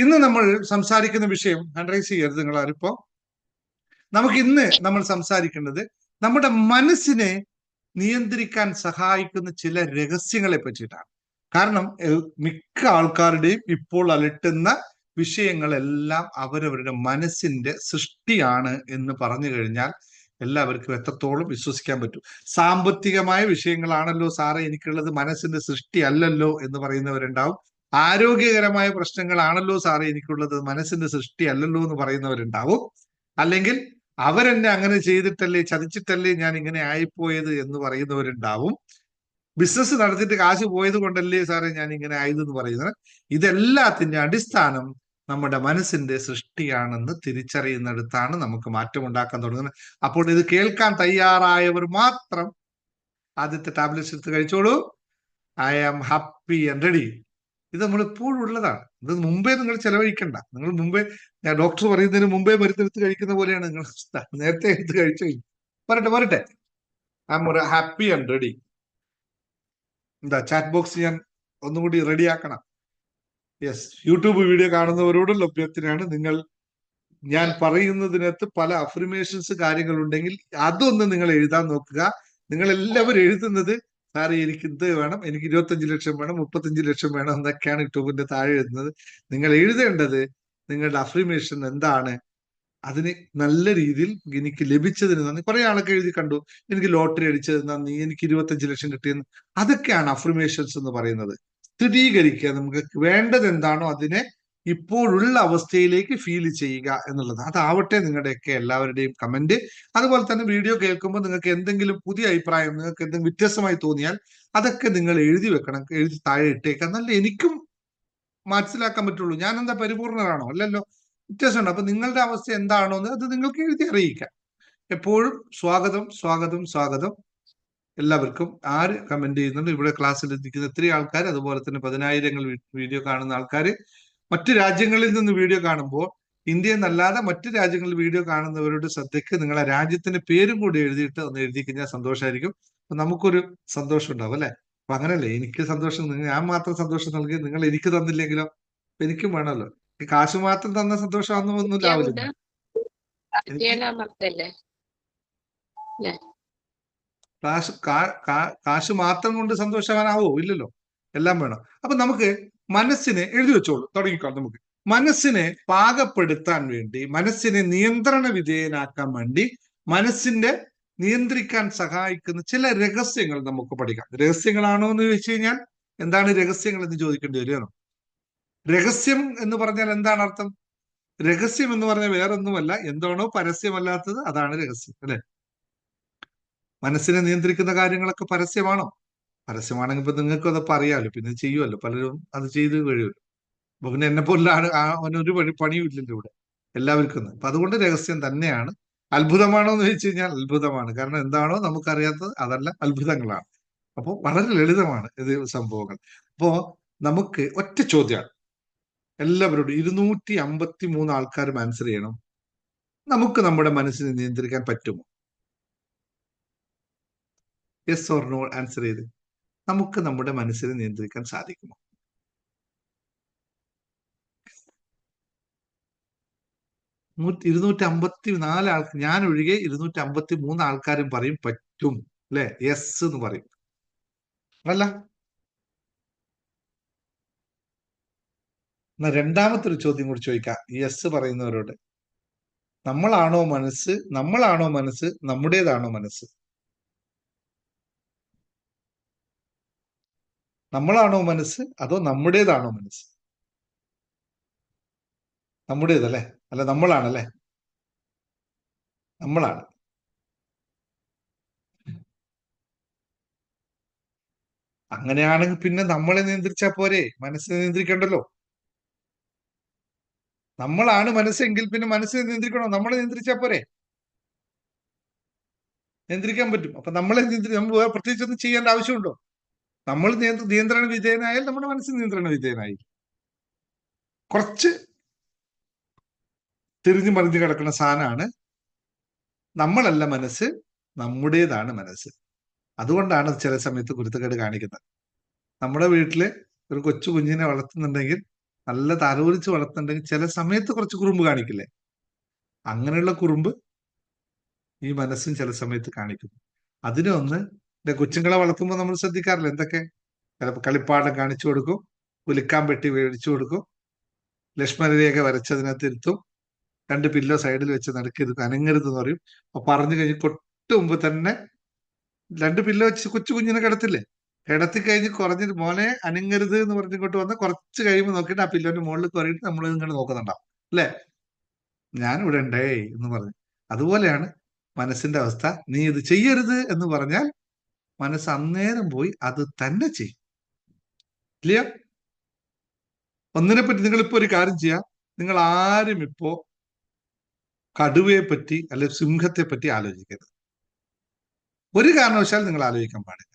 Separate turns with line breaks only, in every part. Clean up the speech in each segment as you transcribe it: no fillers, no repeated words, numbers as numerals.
ഇന്ന് നമ്മൾ സംസാരിക്കുന്ന വിഷയം ഹാൻഡ് ചെയ്യരുത് നിങ്ങൾ ആരിപ്പോ. ഇന്ന് നമ്മൾ സംസാരിക്കേണ്ടത് നമ്മുടെ മനസ്സിനെ നിയന്ത്രിക്കാൻ സഹായിക്കുന്ന ചില രഹസ്യങ്ങളെ പറ്റിയിട്ടാണ്. കാരണം മിക്ക ആൾക്കാരുടെയും ഇപ്പോൾ അലട്ടുന്ന വിഷയങ്ങളെല്ലാം അവരവരുടെ മനസ്സിന്റെ സൃഷ്ടിയാണ് എന്ന് പറഞ്ഞു കഴിഞ്ഞാൽ എല്ലാവർക്കും എത്രത്തോളം വിശ്വസിക്കാൻ പറ്റും. സാമ്പത്തികമായ വിഷയങ്ങളാണല്ലോ സാറേ എനിക്കുള്ളത്, മനസ്സിന്റെ സൃഷ്ടി അല്ലല്ലോ എന്ന് പറയുന്നവരുണ്ടാവും. ആരോഗ്യകരമായ പ്രശ്നങ്ങളാണല്ലോ സാറേ എനിക്കുള്ളത്, മനസ്സിന്റെ സൃഷ്ടി അല്ലല്ലോ എന്ന് പറയുന്നവരുണ്ടാവും. അല്ലെങ്കിൽ അവരെന്നെ അങ്ങനെ ചെയ്തിട്ടല്ലേ, ചതിച്ചിട്ടല്ലേ ഞാൻ ഇങ്ങനെ ആയിപ്പോയത് എന്ന് പറയുന്നവരുണ്ടാവും. ബിസിനസ് നടത്തിയിട്ട് കാശ് പോയത് കൊണ്ടല്ലേ സാറേ ഞാൻ ഇങ്ങനെ ആയതെന്ന് പറയുന്നത്. ഇതെല്ലാത്തിന്റെ അടിസ്ഥാനം നമ്മുടെ മനസ്സിന്റെ സൃഷ്ടിയാണെന്ന് തിരിച്ചറിയുന്നിടത്താണ് നമുക്ക് മാറ്റം ഉണ്ടാക്കാൻ തുടങ്ങുന്നത്. അപ്പോൾ ഇത് കേൾക്കാൻ തയ്യാറായവർ മാത്രം ആദ്യത്തെ ടാബ്ലറ്റ്സ് എടുത്ത് കഴിച്ചോളൂ. I am happy and ready. ഇത് നമ്മൾ എപ്പോഴും ഉള്ളതാണ്. ഇത് മുമ്പേ നിങ്ങൾ ചെലവഴിക്കണ്ട. നിങ്ങൾ മുമ്പേ, ഞാൻ ഡോക്ടർ പറയുന്നതിന് മുമ്പേ മരുന്നെടുത്ത് കഴിക്കുന്ന പോലെയാണ് നിങ്ങൾ നേരത്തെ എടുത്ത് കഴിച്ചു. വരട്ടെ I am happy and ready. എന്താ ചാറ്റ് ബോക്സ് ഞാൻ ഒന്നുകൂടി റെഡി ആക്കണം. യെസ്, യൂട്യൂബ് വീഡിയോ കാണുന്നവരോടുള്ള അഭ്യർത്ഥനയാണ്, നിങ്ങൾ ഞാൻ പറയുന്നതിനകത്ത് പല അഫർമേഷൻസ് കാര്യങ്ങളുണ്ടെങ്കിൽ അതൊന്ന് നിങ്ങൾ എഴുതാൻ നോക്കുക. നിങ്ങൾ എല്ലാവരും എഴുതുന്നത് സാറേ എനിക്ക് ഇത് വേണം, എനിക്ക് 25 ലക്ഷം വേണം, 35 ലക്ഷം വേണം എന്നൊക്കെയാണ് യൂട്യൂബിന്റെ താഴെ എഴുതുന്നത്. നിങ്ങൾ എഴുതേണ്ടത് നിങ്ങളുടെ അഫർമേഷൻ എന്താണ്, അതിന് നല്ല രീതിയിൽ എനിക്ക് ലഭിച്ചതിന് നന്ദി. കുറെ ആളൊക്കെ എഴുതി കണ്ടു, എനിക്ക് ലോട്ടറി അടിച്ചത് നന്ദി, എനിക്ക് 25 ലക്ഷം കിട്ടിയെന്ന്. അതൊക്കെയാണ് അഫർമേഷൻസ് എന്ന് പറയുന്നത്. സ്ഥിരീകരിക്കുക, നമുക്ക് വേണ്ടത് എന്താണോ അതിനെ ഇപ്പോഴുള്ള അവസ്ഥയിലേക്ക് ഫീൽ ചെയ്യുക എന്നുള്ളത്. അതാവട്ടെ നിങ്ങളുടെയൊക്കെ എല്ലാവരുടെയും കമന്റ്. അതുപോലെ തന്നെ വീഡിയോ കേൾക്കുമ്പോൾ നിങ്ങൾക്ക് എന്തെങ്കിലും പുതിയ അഭിപ്രായം, നിങ്ങൾക്ക് എന്തെങ്കിലും വ്യത്യസ്തമായി തോന്നിയാൽ അതൊക്കെ നിങ്ങൾ എഴുതി വെക്കണം, എഴുതി താഴെ ഇട്ടേക്കാം. എന്നാലേ എനിക്കും മനസ്സിലാക്കാൻ പറ്റുള്ളൂ. ഞാൻ എന്താ പരിപൂർണരാണോ? അല്ലല്ലോ, വ്യത്യാസമുണ്ട്. അപ്പൊ നിങ്ങളുടെ അവസ്ഥ എന്താണോ എന്ന് അത് നിങ്ങൾക്ക് എഴുതി അറിയിക്കാം. എപ്പോഴും സ്വാഗതം സ്വാഗതം സ്വാഗതം എല്ലാവർക്കും. ആര് കമന്റ് ചെയ്യുന്നുണ്ട്? ഇവിടെ ക്ലാസ്സിൽ എത്തിക്കുന്ന ഒത്തിരി ആൾക്കാർ, അതുപോലെ തന്നെ 10,000 വീഡിയോ കാണുന്ന ആൾക്കാര്, മറ്റു രാജ്യങ്ങളിൽ നിന്ന് വീഡിയോ കാണുമ്പോൾ ഇന്ത്യയിൽ നിന്നല്ലാതെ മറ്റു രാജ്യങ്ങളിൽ വീഡിയോ കാണുന്നവരുടെ ശ്രദ്ധയ്ക്ക് നിങ്ങളെ രാജ്യത്തിന്റെ പേരും കൂടി എഴുതിയിട്ട് ഒന്ന് എഴുതി കഴിഞ്ഞാൽ സന്തോഷമായിരിക്കും. അപ്പൊ നമുക്കൊരു സന്തോഷം ഉണ്ടാവും അല്ലെ. അപ്പൊ അങ്ങനല്ലേ, എനിക്ക് സന്തോഷം, ഞാൻ മാത്രം സന്തോഷം നൽകി നിങ്ങൾ എനിക്ക് തന്നില്ലെങ്കിലോ? എനിക്കും വേണമല്ലോ. കാശ് മാത്രം തന്ന സന്തോഷമാണെന്നൊന്നും ആവില്ല. കാശ് മാത്രം കൊണ്ട് സന്തോഷവാനാവോ? ഇല്ലല്ലോ, എല്ലാം വേണം. അപ്പൊ നമുക്ക് മനസ്സിനെ എഴുതി വെച്ചോളൂ, തുടങ്ങിക്കോ. നമുക്ക് മനസ്സിനെ പാകപ്പെടുത്താൻ വേണ്ടി, മനസ്സിനെ നിയന്ത്രണ വിധേയനാക്കാൻ വേണ്ടി, മനസ്സിന്റെ നിയന്ത്രിക്കാൻ സഹായിക്കുന്ന ചില രഹസ്യങ്ങൾ നമുക്ക് പഠിക്കാം. രഹസ്യങ്ങളാണോ എന്ന് ചോദിച്ചു കഴിഞ്ഞാൽ എന്താണ് രഹസ്യങ്ങൾ എന്ന് ചോദിക്കേണ്ടി വരുമോ? രഹസ്യം എന്ന് പറഞ്ഞാൽ എന്താണ് അർത്ഥം? രഹസ്യം എന്ന് പറഞ്ഞാൽ വേറൊന്നുമല്ല, എന്താണോ പരസ്യമല്ലാത്തത് അതാണ് രഹസ്യം, അല്ലെ? മനസ്സിനെ നിയന്ത്രിക്കുന്ന കാര്യങ്ങളൊക്കെ പരസ്യമാണോ? പരസ്യമാണെങ്കിൽ ഇപ്പൊ നിങ്ങൾക്കും അതൊക്കെ അറിയാമല്ലോ, പിന്നെ ചെയ്യുമല്ലോ, പലരും അത് ചെയ്ത് കഴിയുമല്ലോ. അപ്പൊ പിന്നെ എന്നെ പോലാണ് അവനൊരു പണിയും ഇല്ലല്ലോ ഇവിടെ എല്ലാവർക്കും. അപ്പൊ അതുകൊണ്ട് രഹസ്യം തന്നെയാണ്. അത്ഭുതമാണോ എന്ന് ചോദിച്ചു കഴിഞ്ഞാൽ അത്ഭുതമാണ്. കാരണം എന്താണോ നമുക്കറിയാത്തത് അതെല്ലാം അത്ഭുതങ്ങളാണ്. അപ്പോൾ വളരെ ലളിതമാണ് ഇത് സംഭവങ്ങൾ. അപ്പോ നമുക്ക് ഒറ്റ ചോദ്യമാണ് എല്ലാവരോടും, 253 ആൾക്കാരും ആൻസർ ചെയ്യണം. നമുക്ക് നമ്മുടെ മനസ്സിനെ നിയന്ത്രിക്കാൻ പറ്റുമോ? യെസ് ഓർ നോ ആൻസർ ചെയ്ത്. നമുക്ക് നമ്മുടെ മനസ്സിനെ നിയന്ത്രിക്കാൻ സാധിക്കുമോ? 254 ആൾക്ക്, ഞാൻ ഒഴികെ 253 ആൾക്കാരും പറയും പറ്റും, അല്ലെ? യെസ് എന്ന് പറയും. അല്ല, എന്നാ രണ്ടാമത്തെ ഒരു ചോദ്യം കൂടി ചോദിക്കാം യെസ് പറയുന്നവരോട്. നമ്മളാണോ മനസ്സ്, നമ്മുടേതാണോ മനസ്സ്? നമ്മളാണോ മനസ്സ്, അതോ നമ്മുടേതാണോ മനസ്സ്? നമ്മുടേതല്ലേ, അല്ല നമ്മളാണല്ലേ? നമ്മളാണ്. അങ്ങനെയാണെങ്കിൽ പിന്നെ നമ്മളെ നിയന്ത്രിച്ചാൽ പോരെ, മനസ്സിനെ നിയന്ത്രിക്കണ്ടല്ലോ. നമ്മളാണ് മനസ്സെങ്കിൽ പിന്നെ മനസ്സിനെ നിയന്ത്രിക്കണോ? നമ്മളെ നിയന്ത്രിച്ചാൽ പോരെ? നിയന്ത്രിക്കാൻ പറ്റും. അപ്പൊ നമ്മളെ നമ്മൾ വേറെ പ്രത്യേകിച്ച് ഒന്നും ചെയ്യേണ്ട ആവശ്യമുണ്ടോ? നമ്മൾ നിയന്ത്രണ വിധേയനായാൽ നമ്മുടെ മനസ്സ് നിയന്ത്രണ വിധേയനായി. കുറച്ച് തിരിഞ്ഞു മറിഞ്ഞു കിടക്കുന്ന സാധനമാണ്. നമ്മളല്ല മനസ്സ്, നമ്മുടേതാണ് മനസ്സ്. അതുകൊണ്ടാണ് ചില സമയത്ത് കുരുത്തക്കേട് കാണിക്കുന്നത്. നമ്മുടെ വീട്ടില് ഒരു കൊച്ചു കുഞ്ഞിനെ വളർത്തുന്നുണ്ടെങ്കിൽ നല്ല താലോലിച്ച് വളർത്തുന്നുണ്ടെങ്കിൽ ചില സമയത്ത് കുറച്ച് കുറുമ്പ് കാണിക്കില്ലേ? അങ്ങനെയുള്ള കുറുമ്പ് ഈ മനസ്സും ചില സമയത്ത് കാണിക്കും. അതിനൊന്ന് കൊച്ചുങ്ങളെ വളർത്തുമ്പോൾ നമ്മൾ ശ്രദ്ധിക്കാറില്ല എന്തൊക്കെ? ചിലപ്പോൾ കളിപ്പാടം കാണിച്ചു കൊടുക്കും, കുലുക്കാൻ പെട്ടി മേടിച്ചു കൊടുക്കും, ലക്ഷ്മണരേഖ വരച്ചതിനകത്ത് ഇരുത്തും, 2 പില്ലോ സൈഡിൽ വെച്ച് നടുക്കരുത്, അനങ്ങരുത് എന്ന് പറയും. അപ്പൊ പറഞ്ഞു കഴിഞ്ഞ് തൊട്ട് മുമ്പ് തന്നെ 2 പില്ലോ വെച്ച് കൊച്ചു കുഞ്ഞിനെ കിടത്തില്ലേ, കിടത്തി കഴിഞ്ഞ് കുറഞ്ഞിട്ട് മോനെ അനങ്ങരുത് എന്ന് പറഞ്ഞിങ്ങോട്ട് വന്ന് കുറച്ച് കഴിയുമ്പോൾ നോക്കിയിട്ട് ആ പില്ലോന്റെ മുകളിൽ കയറിയിട്ട് നമ്മൾ ഇങ്ങനെ നോക്കുന്നുണ്ടാവും അല്ലെ, ഞാൻ ഇവിടെ ഉണ്ടേ എന്ന് പറഞ്ഞു. അതുപോലെയാണ് മനസ്സിന്റെ അവസ്ഥ. നീ ഇത് ചെയ്യരുത് എന്ന് പറഞ്ഞാൽ മനസ്സ് അന്നേരം പോയി അത് തന്നെ ചെയ്യും. ക്ലിയർ? ഒന്നിനെ പറ്റി നിങ്ങളിപ്പോ ഒരു കാര്യം ചെയ്യാം, നിങ്ങൾ ആരും ഇപ്പോ കടുവയെ പറ്റി അല്ലെ സിംഹത്തെ പറ്റി ആലോചിക്കരുത്. ഒരു കാരണവശാൽ നിങ്ങൾ ആലോചിക്കാൻ പാടില്ല.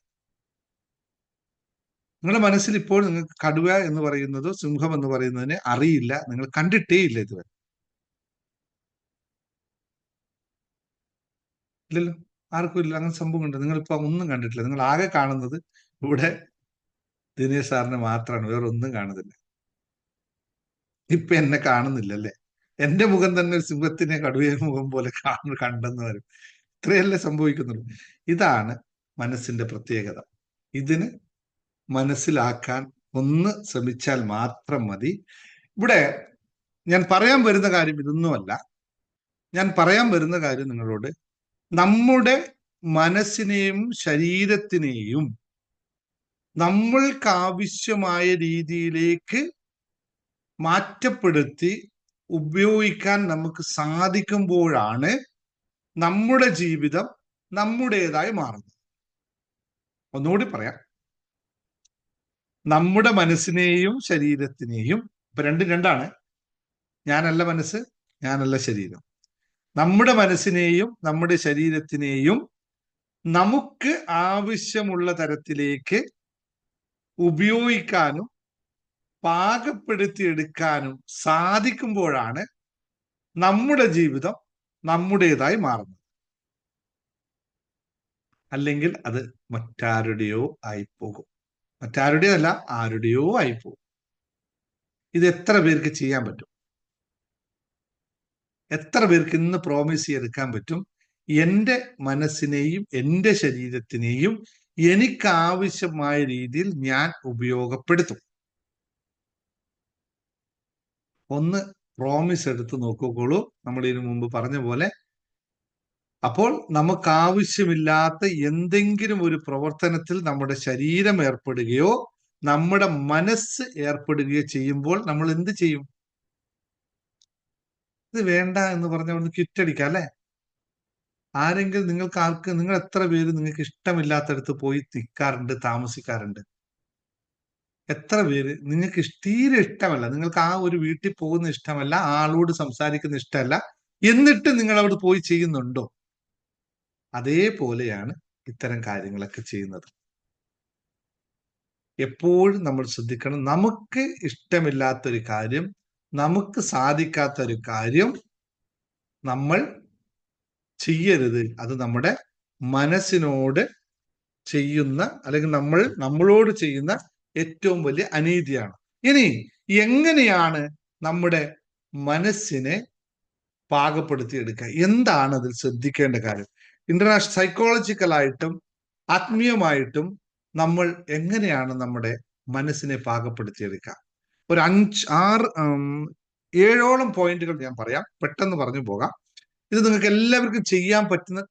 നിങ്ങളുടെ മനസ്സിൽ ഇപ്പോൾ നിങ്ങൾക്ക് കടുവ എന്ന് പറയുന്നതോ സിംഹം എന്ന് പറയുന്നതിനെ അറിയില്ല, നിങ്ങൾ കണ്ടിട്ടേ ഇല്ല ഇതുവരെ. ഇല്ലല്ലോ, ആർക്കും ഇല്ല അങ്ങനെ സംഭവം ഉണ്ട്. നിങ്ങളിപ്പോ ഒന്നും കണ്ടിട്ടില്ല. നിങ്ങൾ ആകെ കാണുന്നത് ഇവിടെ ദിനേശ് സാറിനെ മാത്രമാണ്, വേറെ ഒന്നും കാണുന്നില്ല. ഇപ്പൊ എന്നെ കാണുന്നില്ലല്ലേ? എന്റെ മുഖം തന്നെ ഒരു സിംഹത്തിനെ കടുവയെ മുഖം പോലെ കണ്ടെന്ന് വരും. ഇത്രയല്ലേ സംഭവിക്കുന്നുള്ളൂ. ഇതാണ് മനസ്സിന്റെ പ്രത്യേകത. ഇതിന് മനസ്സിലാക്കാൻ ഒന്ന് ശ്രമിച്ചാൽ മാത്രം മതി. ഇവിടെ ഞാൻ പറയാൻ വരുന്ന കാര്യം ഇതൊന്നുമല്ല. ഞാൻ പറയാൻ വരുന്ന കാര്യം നിങ്ങളോട് നമ്മുടെ മനസ്സിനെയും ശരീരത്തിനെയും നമ്മൾക്ക് ആവശ്യമായ രീതിയിലേക്ക് മാറ്റപ്പെടുത്തി ഉപയോഗിക്കാൻ നമുക്ക് സാധിക്കുമ്പോഴാണ് നമ്മുടെ ജീവിതം നമ്മുടേതായി മാറുന്നത്. ഒന്നുകൂടി പറയാം, നമ്മുടെ മനസ്സിനെയും ശരീരത്തിനെയും, ഇപ്പൊ രണ്ടും രണ്ടാണ്, ഞാനല്ല മനസ്സ്, ഞാനല്ല ശരീരം. നമ്മുടെ മനസ്സിനെയും നമ്മുടെ ശരീരത്തിനെയും നമുക്ക് ആവശ്യമുള്ള തരത്തിലേക്ക് ഉപയോഗിക്കാനും പാകപ്പെടുത്തിയെടുക്കാനും സാധിക്കുമ്പോഴാണ് നമ്മുടെ ജീവിതം നമ്മുടേതായി മാറുന്നത്. അല്ലെങ്കിൽ അത് മറ്റാരുടെയോ ആയിപ്പോകും. മറ്റാരുടെയോ അല്ല, ആരുടെയോ ആയിപ്പോകും. ഇത് എത്ര പേർക്ക് ചെയ്യാൻ പറ്റും? എത്ര പേർക്ക് ഇന്ന് പ്രോമിസ് ചെയ്തെടുക്കാൻ പറ്റും? എൻ്റെ മനസ്സിനെയും എൻ്റെ ശരീരത്തിനെയും എനിക്കാവശ്യമായ രീതിയിൽ ഞാൻ ഉപയോഗപ്പെടുത്തും. ഒന്ന് പ്രോമിസ് എടുത്ത് നോക്കുകയുള്ളൂ. നമ്മൾ ഇതിനു മുമ്പ് പറഞ്ഞ പോലെ. അപ്പോൾ നമുക്ക് ആവശ്യമില്ലാത്ത എന്തെങ്കിലും ഒരു പ്രവർത്തനത്തിൽ നമ്മുടെ ശരീരം ഏർപ്പെടുകയോ നമ്മുടെ മനസ്സ് ഏർപ്പെടുകയോ ചെയ്യുമ്പോൾ നമ്മൾ എന്ത് ചെയ്യും? ഇത് വേണ്ട എന്ന് പറഞ്ഞ ഒന്ന് കിറ്റടിക്കാം അല്ലെ? ആരെങ്കിലും നിങ്ങൾ എത്ര പേര് നിങ്ങൾക്ക് ഇഷ്ടമില്ലാത്തടത്ത് പോയി നിൽക്കാറുണ്ട്, താമസിക്കാറുണ്ട്? എത്ര പേര് നിങ്ങൾക്ക് തീരെ ഇഷ്ടമല്ല, നിങ്ങൾക്ക് ആ ഒരു വീട്ടിൽ പോകുന്ന ഇഷ്ടമല്ല, ആളോട് സംസാരിക്കുന്ന ഇഷ്ടമല്ല, എന്നിട്ട് നിങ്ങൾ അവിടെ പോയി ചെയ്യുന്നുണ്ടോ? അതേപോലെയാണ് ഇത്തരം കാര്യങ്ങളൊക്കെ ചെയ്യുന്നത്. എപ്പോഴും നമ്മൾ ശ്രദ്ധിക്കണം, നമുക്ക് ഇഷ്ടമില്ലാത്തൊരു കാര്യം, നമുക്ക് സാധിക്കാത്തൊരു കാര്യം നമ്മൾ ചെയ്യരുത്. അത് നമ്മുടെ മനസ്സിനോട് ചെയ്യുന്ന, അല്ലെങ്കിൽ നമ്മളോട് ചെയ്യുന്ന ഏറ്റവും വലിയ അനീതിയാണ്. ഇനി എങ്ങനെയാണ് നമ്മുടെ മനസ്സിനെ പാകപ്പെടുത്തിയെടുക്കുക? എന്താണ് അതിൽ ശ്രദ്ധിക്കേണ്ട കാര്യം? ഇന്റർനാഷണൽ സൈക്കോളജിക്കലായിട്ടും ആത്മീയമായിട്ടും നമ്മൾ എങ്ങനെയാണ് നമ്മുടെ മനസ്സിനെ പാകപ്പെടുത്തിയെടുക്കുക? ഒരു 7ഓളം പോയിന്റുകൾ ഞാൻ പറയാം, പെട്ടെന്ന് പറഞ്ഞു പോകാം. ഇത് നിങ്ങൾക്ക് എല്ലാവർക്കും ചെയ്യാൻ പറ്റുന്ന,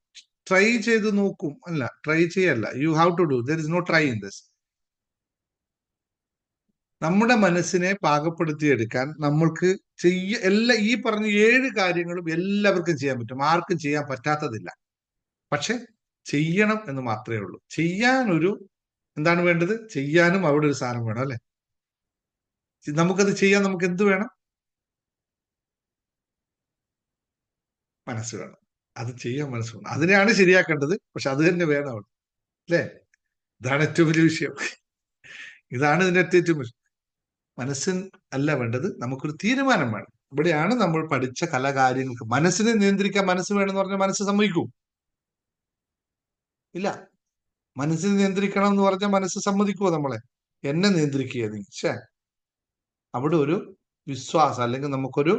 ട്രൈ ചെയ്ത് നോക്കും അല്ല, ട്രൈ ചെയ്യല്ല, you have to do, there is no try in this. നമ്മുടെ മനസ്സിനെ പാകപ്പെടുത്തിയെടുക്കാൻ നമ്മൾക്ക് ഈ പറഞ്ഞ 7 കാര്യങ്ങളും എല്ലാവർക്കും ചെയ്യാൻ പറ്റും, ആർക്കും ചെയ്യാൻ പറ്റാത്തതില്ല. പക്ഷെ ചെയ്യണം എന്ന് മാത്രമേ ഉള്ളൂ. എന്താണ് വേണ്ടത്? ചെയ്യാനും അവിടെ ഒരു സാധനം വേണം അല്ലെ? നമുക്കത് ചെയ്യാൻ നമുക്ക് എന്ത് വേണം? മനസ്സ് വേണം. അത് ചെയ്യാൻ മനസ്സ് വേണം. അതിനെയാണ് ശരിയാക്കേണ്ടത്. പക്ഷെ അത് തന്നെ വേണം അവിടെ അല്ലേ? ഇതാണ് ഏറ്റവും വലിയ വിഷയം. ഇതാണ് ഇതിന്റെ ഏറ്റവും വിഷയം. മനസ്സിന് അല്ല വേണ്ടത്, നമുക്കൊരു തീരുമാനം വേണം. ഇവിടെയാണ് നമ്മൾ പഠിച്ച കാര്യങ്ങൾക്ക്. മനസ്സിനെ നിയന്ത്രിക്കാൻ മനസ്സ് വേണമെന്ന് പറഞ്ഞാൽ മനസ്സ് സമ്മതിക്കൂ? ഇല്ല. മനസ്സിനെ നിയന്ത്രിക്കണം എന്ന് പറഞ്ഞാൽ മനസ്സ് സമ്മതിക്കുമോ നമ്മളെ? എന്നെ നിയന്ത്രിക്കുക നീ? അവിടെ ഒരു വിശ്വാസം, അല്ലെങ്കിൽ നമുക്കൊരു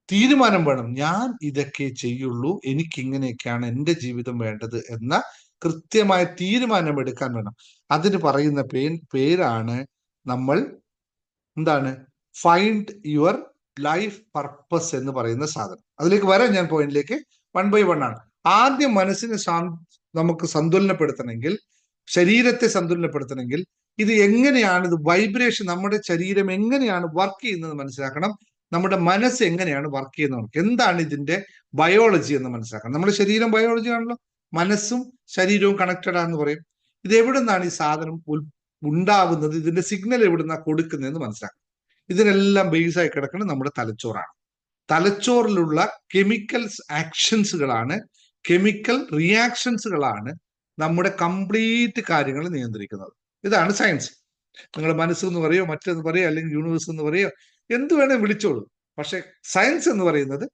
തീരുമാനം വേണം. ഞാൻ ഇതൊക്കെ ചെയ്യുള്ളൂ, എനിക്ക് ഇങ്ങനെയൊക്കെയാണ് എൻ്റെ ജീവിതം വേണ്ടത് എന്ന കൃത്യമായ തീരുമാനം എടുക്കാൻ വേണം. അതിന് പറയുന്ന പേരാണ് നമ്മൾ എന്താണ്, ഫൈൻഡ് യുവർ ലൈഫ് പർപ്പസ് എന്ന് പറയുന്ന സാധനം. അതിലേക്ക് വരാം ഞാൻ പോയിന്റിലേക്ക്. 1 by 1 ആണ്. ആദ്യം മനസ്സിനെ നമുക്ക് സന്തുലനപ്പെടുത്തണമെങ്കിൽ, ശരീരത്തെ സന്തുലനപ്പെടുത്തണമെങ്കിൽ ഇത് എങ്ങനെയാണ്, ഇത് വൈബ്രേഷൻ, നമ്മുടെ ശരീരം എങ്ങനെയാണ് വർക്ക് ചെയ്യുന്നത് മനസ്സിലാക്കണം. നമ്മുടെ മനസ്സ് എങ്ങനെയാണ് വർക്ക് ചെയ്യുന്നത്, എന്താണ് ഇതിന്റെ ബയോളജി എന്ന് മനസ്സിലാക്കണം. നമ്മുടെ ശരീരം ബയോളജി ആണല്ലോ, മനസ്സും ശരീരവും കണക്റ്റഡ് ആണെന്ന് പറയും. ഇത് എവിടെ നിന്നാണ് ഈ സാധനം ഉണ്ടാകുന്നത്, ഇതിന്റെ സിഗ്നൽ എവിടുന്നാ കൊടുക്കുന്നതെന്ന് മനസ്സിലാക്കണം. ഇതിനെല്ലാം ബേസായി കിടക്കുന്നത് നമ്മുടെ തലച്ചോറാണ്. തലച്ചോറിലുള്ള കെമിക്കൽസ് ആക്ഷൻസുകളാണ്, കെമിക്കൽ റിയാക്ഷൻസുകളാണ് നമ്മുടെ കംപ്ലീറ്റ് കാര്യങ്ങൾ നിയന്ത്രിക്കുന്നത്. ഇതാണ് സയൻസ്. നിങ്ങൾ മനസ്സെന്ന് പറയോ, മറ്റെന്ന് പറയോ, അല്ലെങ്കിൽ യൂണിവേഴ്സ് എന്ന് പറയോ, എന്ത് വേണേ വിളിച്ചോളൂ. പക്ഷെ സയൻസ് എന്ന് പറയുന്നത്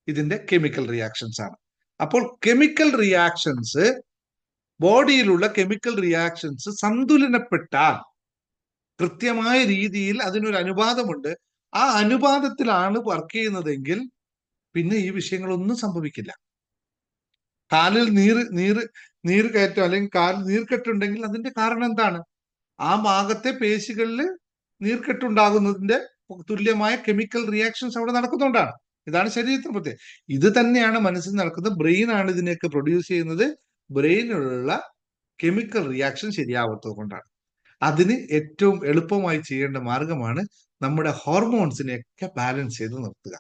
ഇതിന്റെ കെമിക്കൽ റിയാക്ഷൻസ് ആണ്. അപ്പോൾ കെമിക്കൽ റിയാക്ഷൻസ്, ബോഡിയിലുള്ള കെമിക്കൽ റിയാക്ഷൻസ് സന്തുലനപ്പെട്ടാൽ, കൃത്യമായ രീതിയിൽ അതിനൊരു അനുപാതമുണ്ട്, ആ അനുപാതത്തിലാണ് വർക്ക് ചെയ്യുന്നതെങ്കിൽ പിന്നെ ഈ വിഷയങ്ങളൊന്നും സംഭവിക്കില്ല. കാലിൽ നീര് കയറ്റം, അല്ലെങ്കിൽ കാലിൽ നീർക്കെട്ടുണ്ടെങ്കിൽ അതിന്റെ കാരണം എന്താണ്? ആ ഭാഗത്തെ പേശികളിൽ നീർക്കെട്ടുണ്ടാകുന്നതിന്റെ തുല്യമായ കെമിക്കൽ റിയാക്ഷൻസ് അവിടെ നടക്കുന്നുണ്ടാണ്. ഇതാണ് ശരീരത്തിന് പ്രത്യേകം. ഇത് തന്നെയാണ് മനസ്സിൽ നടക്കുന്നത്. ബ്രെയിൻ ആണ് ഇതിനെയൊക്കെ പ്രൊഡ്യൂസ് ചെയ്യുന്നത്. ബ്രെയിനിലുള്ള കെമിക്കൽ റിയാക്ഷൻ ശരിയാവാത്തത് കൊണ്ടാണ്. അതിന് ഏറ്റവും എളുപ്പമായി ചെയ്യേണ്ട മാർഗമാണ് നമ്മുടെ ഹോർമോൺസിനെയൊക്കെ ബാലൻസ് ചെയ്ത് നിർത്തുക.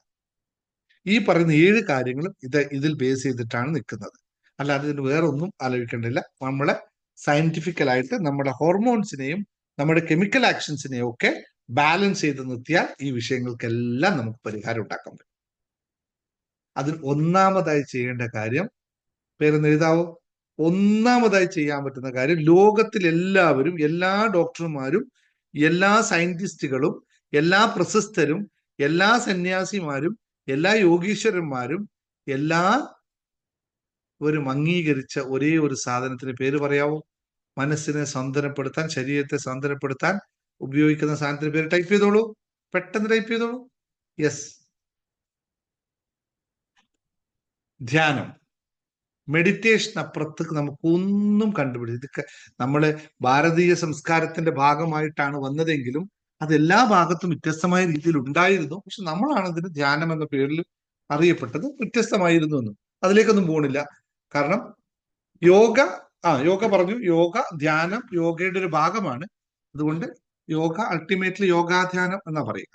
ഈ പറയുന്ന 7 കാര്യങ്ങളും ഇതിൽ ബേസ് ചെയ്തിട്ടാണ് നിൽക്കുന്നത്. അല്ലാതെ ഇതിന് വേറെ ഒന്നും ആലോചിക്കേണ്ടില്ല. നമ്മളെ സയന്റിഫിക്കലായിട്ട് നമ്മുടെ ഹോർമോൺസിനെയും നമ്മുടെ കെമിക്കൽ ആക്ഷൻസിനെയും ഒക്കെ ബാലൻസ് ചെയ്ത് നിർത്തിയാൽ ഈ വിഷയങ്ങൾക്കെല്ലാം നമുക്ക് പരിഹാരം ഉണ്ടാക്കാൻ പറ്റും. അതിൽ ഒന്നാമതായി ചെയ്യേണ്ട കാര്യം, പേരൊന്ന് എഴുതാവോ? ഒന്നാമതായി ചെയ്യാൻ പറ്റുന്ന കാര്യം, ലോകത്തിൽ എല്ലാവരും, എല്ലാ ഡോക്ടർമാരും, എല്ലാ സയന്റിസ്റ്റുകളും, എല്ലാ പ്രശസ്തരും, എല്ലാ സന്യാസിമാരും, എല്ലാ യോഗീശ്വരന്മാരും, എല്ലാവരും അംഗീകരിച്ച ഒരേ ഒരു സാധനത്തിന് പേര് പറയാവോ? മനസ്സിനെ സാന്ത്വനപ്പെടുത്താൻ, ശരീരത്തെ സാന്ത്വനപ്പെടുത്താൻ ഉപയോഗിക്കുന്ന സാധനത്തിന് പേര് ടൈപ്പ് ചെയ്തോളൂ, പെട്ടെന്ന് ടൈപ്പ് ചെയ്തോളൂ. യെസ്, ധ്യാനം. മെഡിറ്റേഷൻ അപ്പുറത്ത് നമുക്കൊന്നും കണ്ടുപിടിച്ചു. ഇതൊക്കെ നമ്മള് ഭാരതീയ സംസ്കാരത്തിന്റെ ഭാഗമായിട്ടാണ് വന്നതെങ്കിലും അത് എല്ലാ ഭാഗത്തും വ്യത്യസ്തമായ രീതിയിൽ ഉണ്ടായിരുന്നു. പക്ഷെ നമ്മളാണ് ഇതിന് ധ്യാനം എന്ന പേരിൽ അറിയപ്പെട്ടത്. വ്യത്യസ്തമായിരുന്നു എന്നും അതിലേക്കൊന്നും പോണില്ല. കാരണം യോഗ പറഞ്ഞു, യോഗ, ധ്യാനം യോഗയുടെ ഒരു ഭാഗമാണ്. അതുകൊണ്ട് യോഗ അൾട്ടിമേറ്റ്ലി യോഗാധ്യാനം എന്നാ പറയുക.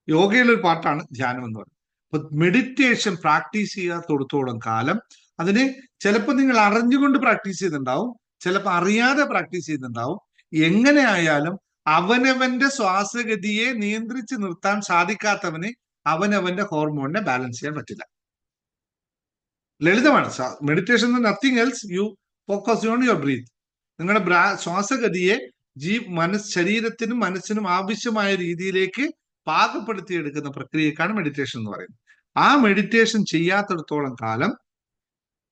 യോഗയിലെ ഒരു പാർട്ടാണ് ധ്യാനം എന്ന് പറയുന്നത്. അപ്പൊ മെഡിറ്റേഷൻ പ്രാക്ടീസ് ചെയ്യാത്തോടത്തോളം കാലം അതിന് ചിലപ്പോൾ നിങ്ങൾ അറിഞ്ഞുകൊണ്ട് പ്രാക്ടീസ് ചെയ്യുന്നുണ്ടാവും, ചിലപ്പോൾ അറിയാതെ പ്രാക്ടീസ് ചെയ്യുന്നുണ്ടാവും. എങ്ങനെ ആയാലും അവനവന്റെ ശ്വാസഗതിയെ നിയന്ത്രിച്ച് നിർത്താൻ സാധിക്കാത്തവന് അവനവന്റെ ഹോർമോണിനെ ബാലൻസ് ചെയ്യാൻ പറ്റില്ല. ലളിതമാണ്. Meditation nothing else, you focus on your breath. നിങ്ങളുടെ ശ്വാസഗതിയെ ശരീരത്തിനും മനസ്സിനും ആവശ്യമായ രീതിയിലേക്ക് പാകപ്പെടുത്തിയെടുക്കുന്ന പ്രക്രിയക്കാണ് മെഡിറ്റേഷൻ എന്ന് പറയുന്നത്. ആ മെഡിറ്റേഷൻ ചെയ്യാത്തിടത്തോളം കാലം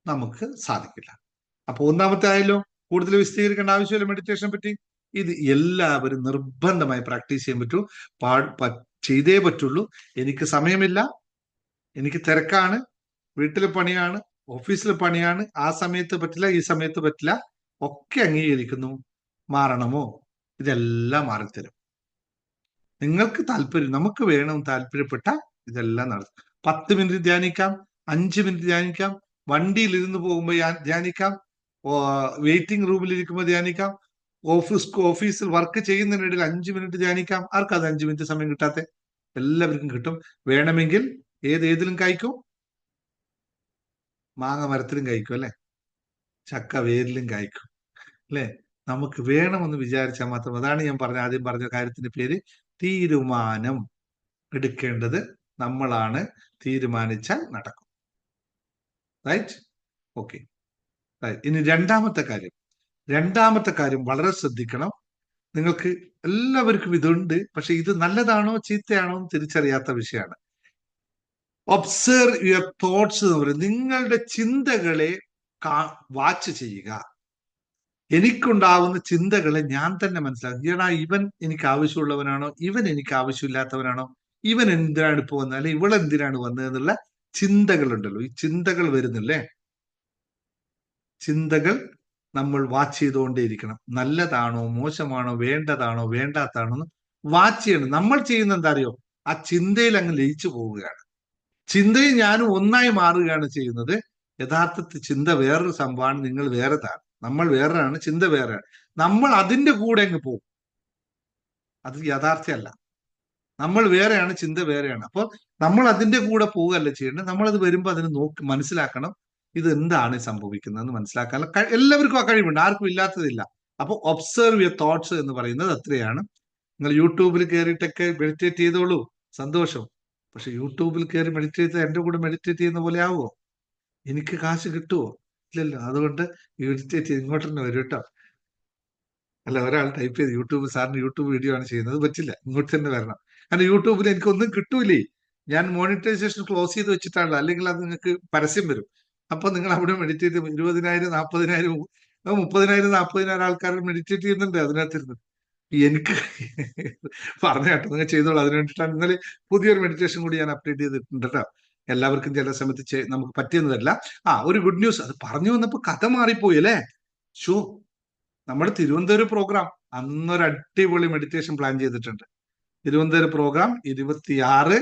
നമുക്ക് സാധിക്കില്ല. അപ്പൊ ഒന്നാമത്തെ ആയാലും കൂടുതൽ വിശദീകരിക്കേണ്ട ആവശ്യമില്ല മെഡിറ്റേഷനെ പറ്റി. ഇത് എല്ലാവരും നിർബന്ധമായി പ്രാക്ടീസ് ചെയ്യാൻ പറ്റൂ, ചെയ്തേ പറ്റുള്ളൂ. എനിക്ക് സമയമില്ല, എനിക്ക് തിരക്കാണ്, വീട്ടിലെ പണിയാണ്, ഓഫീസിലെ പണിയാണ്, ആ സമയത്ത് പറ്റില്ല, ഈ സമയത്ത് പറ്റില്ല, ഒക്കെ അംഗീകരിക്കുന്നു. മാറണമോ? ഇതെല്ലാം മാറിത്തരും. നിങ്ങൾക്ക് താല്പര്യം, നമുക്ക് വേണം താല്പര്യപ്പെട്ട ഇതെല്ലാം നടത്തും. 10 മിനിറ്റ് ധ്യാനിക്കാം, 5 മിനിറ്റ് ധ്യാനിക്കാം, വണ്ടിയിൽ ഇരുന്ന് പോകുമ്പോൾ ധ്യാനിക്കാം, വെയിറ്റിംഗ് റൂമിൽ ഇരിക്കുമ്പോൾ ധ്യാനിക്കാം, ഓഫീസിൽ വർക്ക് ചെയ്യുന്നതിനിടയിൽ 5 മിനിറ്റ് ധ്യാനിക്കാം. ആർക്കത് 5 മിനിറ്റ് സമയം കിട്ടാത്ത? എല്ലാവർക്കും കിട്ടും. വേണമെങ്കിൽ ഏതിലും കായ്ക്കും, മാങ്ങ മരത്തിലും കായ്ക്കും അല്ലെ, ചക്ക വേരിലും കായ്ക്കും അല്ലെ. നമുക്ക് വേണമെന്ന് വിചാരിച്ചാൽ മാത്രം. അതാണ് ഞാൻ ആദ്യം പറഞ്ഞ കാര്യത്തിന്റെ പേര് തീരുമാനം എടുക്കേണ്ടത് നമ്മളാണ്. തീരുമാനിച്ചാൽ നടക്കും. റൈറ്റ്? ഓക്കെ. ഇനി രണ്ടാമത്തെ കാര്യം വളരെ ശ്രദ്ധിക്കണം. നിങ്ങൾക്ക് എല്ലാവർക്കും ഇതുണ്ട്, പക്ഷെ ഇത് നല്ലതാണോ ചീത്തയാണോ എന്ന് തിരിച്ചറിയാത്ത വിഷയമാണ്. ഒബ്സർവ് യുവർ തോട്ട്സ് എന്ന് പറയുന്നത് നിങ്ങളുടെ ചിന്തകളെ വാച്ച് ചെയ്യുക. എനിക്കുണ്ടാവുന്ന ചിന്തകളെ ഞാൻ തന്നെ മനസ്സിലാക്കുക. ഈടാ, ഇവൻ എനിക്ക് ആവശ്യമുള്ളവനാണോ, ഇവൻ എനിക്ക് ആവശ്യമില്ലാത്തവനാണോ, ഇവൻ എന്തിനാണ് ഇപ്പൊ വന്നത്, അല്ലെ ഇവളെന്തിനാണ് വന്നതെന്നുള്ള ചിന്തകളുണ്ടല്ലോ. ഈ ചിന്തകൾ വരുന്നില്ലേ, ചിന്തകൾ നമ്മൾ വാച്ച് ചെയ്തുകൊണ്ടേയിരിക്കണം. നല്ലതാണോ മോശമാണോ വേണ്ടതാണോ വേണ്ടാത്താണോ എന്ന് വാച്ച് ചെയ്യണം. നമ്മൾ ചെയ്യുന്ന എന്താ അറിയോ, ആ ചിന്തയിൽ അങ്ങ് ലയിച്ചു പോവുകയാണ്. ചിന്തയും ഞാനും ഒന്നായി മാറുകയാണ് ചെയ്യുന്നത്. യഥാർത്ഥത്തിൽ ചിന്ത വേറൊരു സംഭവമാണ്, നിങ്ങൾ വേറെതാണ്, നമ്മൾ വേറെയാണ്, ചിന്ത വേറെയാണ്. നമ്മൾ അതിന്റെ കൂടെ അങ്ങ് പോകും. അത് യാഥാർത്ഥ്യമല്ല. നമ്മൾ വേറെയാണ്, ചിന്ത വേറെയാണ്. അപ്പോൾ നമ്മൾ അതിന്റെ കൂടെ പോവുകയല്ല ചെയ്യേണ്ടത്. നമ്മളത് വരുമ്പോൾ അതിന് നോക്കി മനസ്സിലാക്കണം, ഇത് എന്താണ് സംഭവിക്കുന്നതെന്ന് മനസ്സിലാക്കാൻ എല്ലാവർക്കും ആ കഴിവുണ്ട്, ആർക്കും ഇല്ലാത്തതില്ല. അപ്പോൾ ഒബ്സർവ് യുവർ തോട്ട്സ് എന്ന് പറയുന്നത് അത്രയാണ്. നിങ്ങൾ യൂട്യൂബിൽ കയറിയിട്ടൊക്കെ മെഡിറ്റേറ്റ് ചെയ്തോളൂ, സന്തോഷം. പക്ഷെ യൂട്യൂബിൽ കയറി മെഡിറ്റേറ്റ് ചെയ്ത് എന്റെ കൂടെ മെഡിറ്റേറ്റ് ചെയ്യുന്ന പോലെ ആവുമോ? എനിക്ക് കാശ് കിട്ടുമോ? ഇല്ലല്ലോ. അതുകൊണ്ട് മെഡിറ്റേറ്റ് ചെയ്ത് ഇങ്ങോട്ട് തന്നെ വരും കേട്ടോ. അല്ല, ഒരാൾ ടൈപ്പ് ചെയ്ത് യൂട്യൂബ്, സാറിന് യൂട്യൂബ് വീഡിയോ ആണ് ചെയ്യുന്നത്, പറ്റില്ല, ഇങ്ങോട്ട് തന്നെ വരണം. കാരണം യൂട്യൂബിൽ എനിക്കൊന്നും കിട്ടൂലേ, ഞാൻ മോണിറ്റൈസേഷൻ ക്ലോസ് ചെയ്ത് വെച്ചിട്ടാണല്ലോ, അല്ലെങ്കിൽ അത് നിങ്ങൾക്ക് പരസ്യം വരും. അപ്പൊ നിങ്ങൾ അവിടെ മെഡിറ്റേറ്റ് 20,000 40,000 30,000 40,000 ആൾക്കാർ മെഡിറ്റേറ്റ് ചെയ്യുന്നുണ്ട് അതിനകത്തിരുന്ന്. എനിക്ക് പറഞ്ഞ കേട്ടോ, നിങ്ങൾ ചെയ്തോളൂ. അതിന് വേണ്ടിയിട്ടാണ് ഇന്നലെ പുതിയൊരു മെഡിറ്റേഷൻ കൂടി ഞാൻ അപ്ഡേറ്റ് ചെയ്തിട്ടുണ്ട് കേട്ടോ. എല്ലാവർക്കും ചില സമയത്ത് നമുക്ക് പറ്റിയെന്നതല്ല. ഒരു ഗുഡ് ന്യൂസ്, അത് പറഞ്ഞു വന്നപ്പോ കഥ മാറിപ്പോയി അല്ലേ. ഷോ, നമ്മുടെ തിരുവനന്തപുരം പ്രോഗ്രാം അന്നൊരു അടിപൊളി മെഡിറ്റേഷൻ പ്ലാൻ ചെയ്തിട്ടുണ്ട്. തിരുവനന്തപുരം പ്രോഗ്രാം 26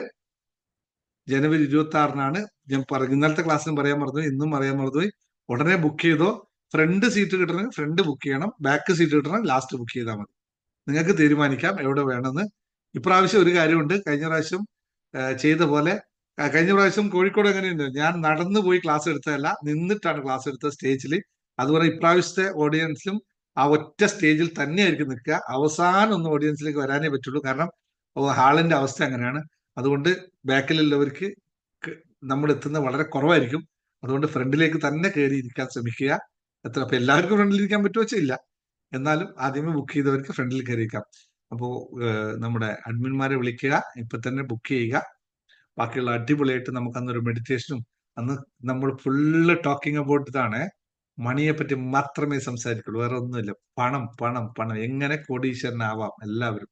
ജനുവരി 26-നാണ്. ഞാൻ പറഞ്ഞു, ഇന്നലത്തെ ക്ലാസ്സിലും പറയാൻ മറന്നു, ഇന്നും പറയാൻ മറന്നുപോയി. ഉടനെ ബുക്ക് ചെയ്തോ. ഫ്രണ്ട് സീറ്റ് കിട്ടണമെങ്കിൽ ഫ്രണ്ട് ബുക്ക് ചെയ്യണം, ബാക്ക് സീറ്റ് കിട്ടണം ലാസ്റ്റ് ബുക്ക് ചെയ്താൽ മതി. നിങ്ങൾക്ക് തീരുമാനിക്കാം എവിടെ വേണമെന്ന്. ഇപ്രാവശ്യം ഒരു കാര്യമുണ്ട്, കഴിഞ്ഞ പ്രാവശ്യം ചെയ്ത പോലെ, കഴിഞ്ഞ പ്രാവശ്യം കോഴിക്കോട് എങ്ങനെയുണ്ട്, ഞാൻ നടന്നു പോയി ക്ലാസ് എടുത്തതല്ല, നിന്നിട്ടാണ് ക്ലാസ് എടുത്തത് സ്റ്റേജിൽ. അതുപോലെ ഇപ്രാവശ്യത്തെ ഓഡിയൻസിലും ആ ഒറ്റ സ്റ്റേജിൽ തന്നെയായിരിക്കും നിൽക്കുക. അവസാനം ഒന്നും ഓഡിയൻസിലേക്ക് വരാനേ പറ്റുള്ളൂ, കാരണം ഹാളിന്റെ അവസ്ഥ അങ്ങനെയാണ്. അതുകൊണ്ട് ബാക്കിലുള്ളവർക്ക് നമ്മൾ എത്തുന്നത് വളരെ കുറവായിരിക്കും. അതുകൊണ്ട് ഫ്രണ്ടിലേക്ക് തന്നെ കയറി ഇരിക്കാൻ ശ്രമിക്കുക. അപ്പൊ എല്ലാവർക്കും ഫ്രണ്ടിൽ ഇരിക്കാൻ പറ്റുമോ വെച്ചില്ല, എന്നാലും ആദ്യമേ ബുക്ക് ചെയ്തവർക്ക് ഫ്രണ്ടിൽ കയറിയിരിക്കാം. അപ്പോ നമ്മുടെ അഡ്മിന്മാരെ വിളിക്കുക, ഇപ്പൊ തന്നെ ബുക്ക് ചെയ്യുക. ബാക്കിയുള്ള അടിപൊളിയായിട്ട് നമുക്ക് അന്നൊരു മെഡിറ്റേഷനും, അന്ന് നമ്മൾ ഫുള്ള് ടോക്കിംഗ് അബൌട്ട് ഇതാണ്, മണിയെ പറ്റി മാത്രമേ സംസാരിക്കുള്ളൂ, വേറെ ഒന്നുമില്ല. പണം പണം പണം, എങ്ങനെ കോടീശ്വരനാവാം. എല്ലാവരും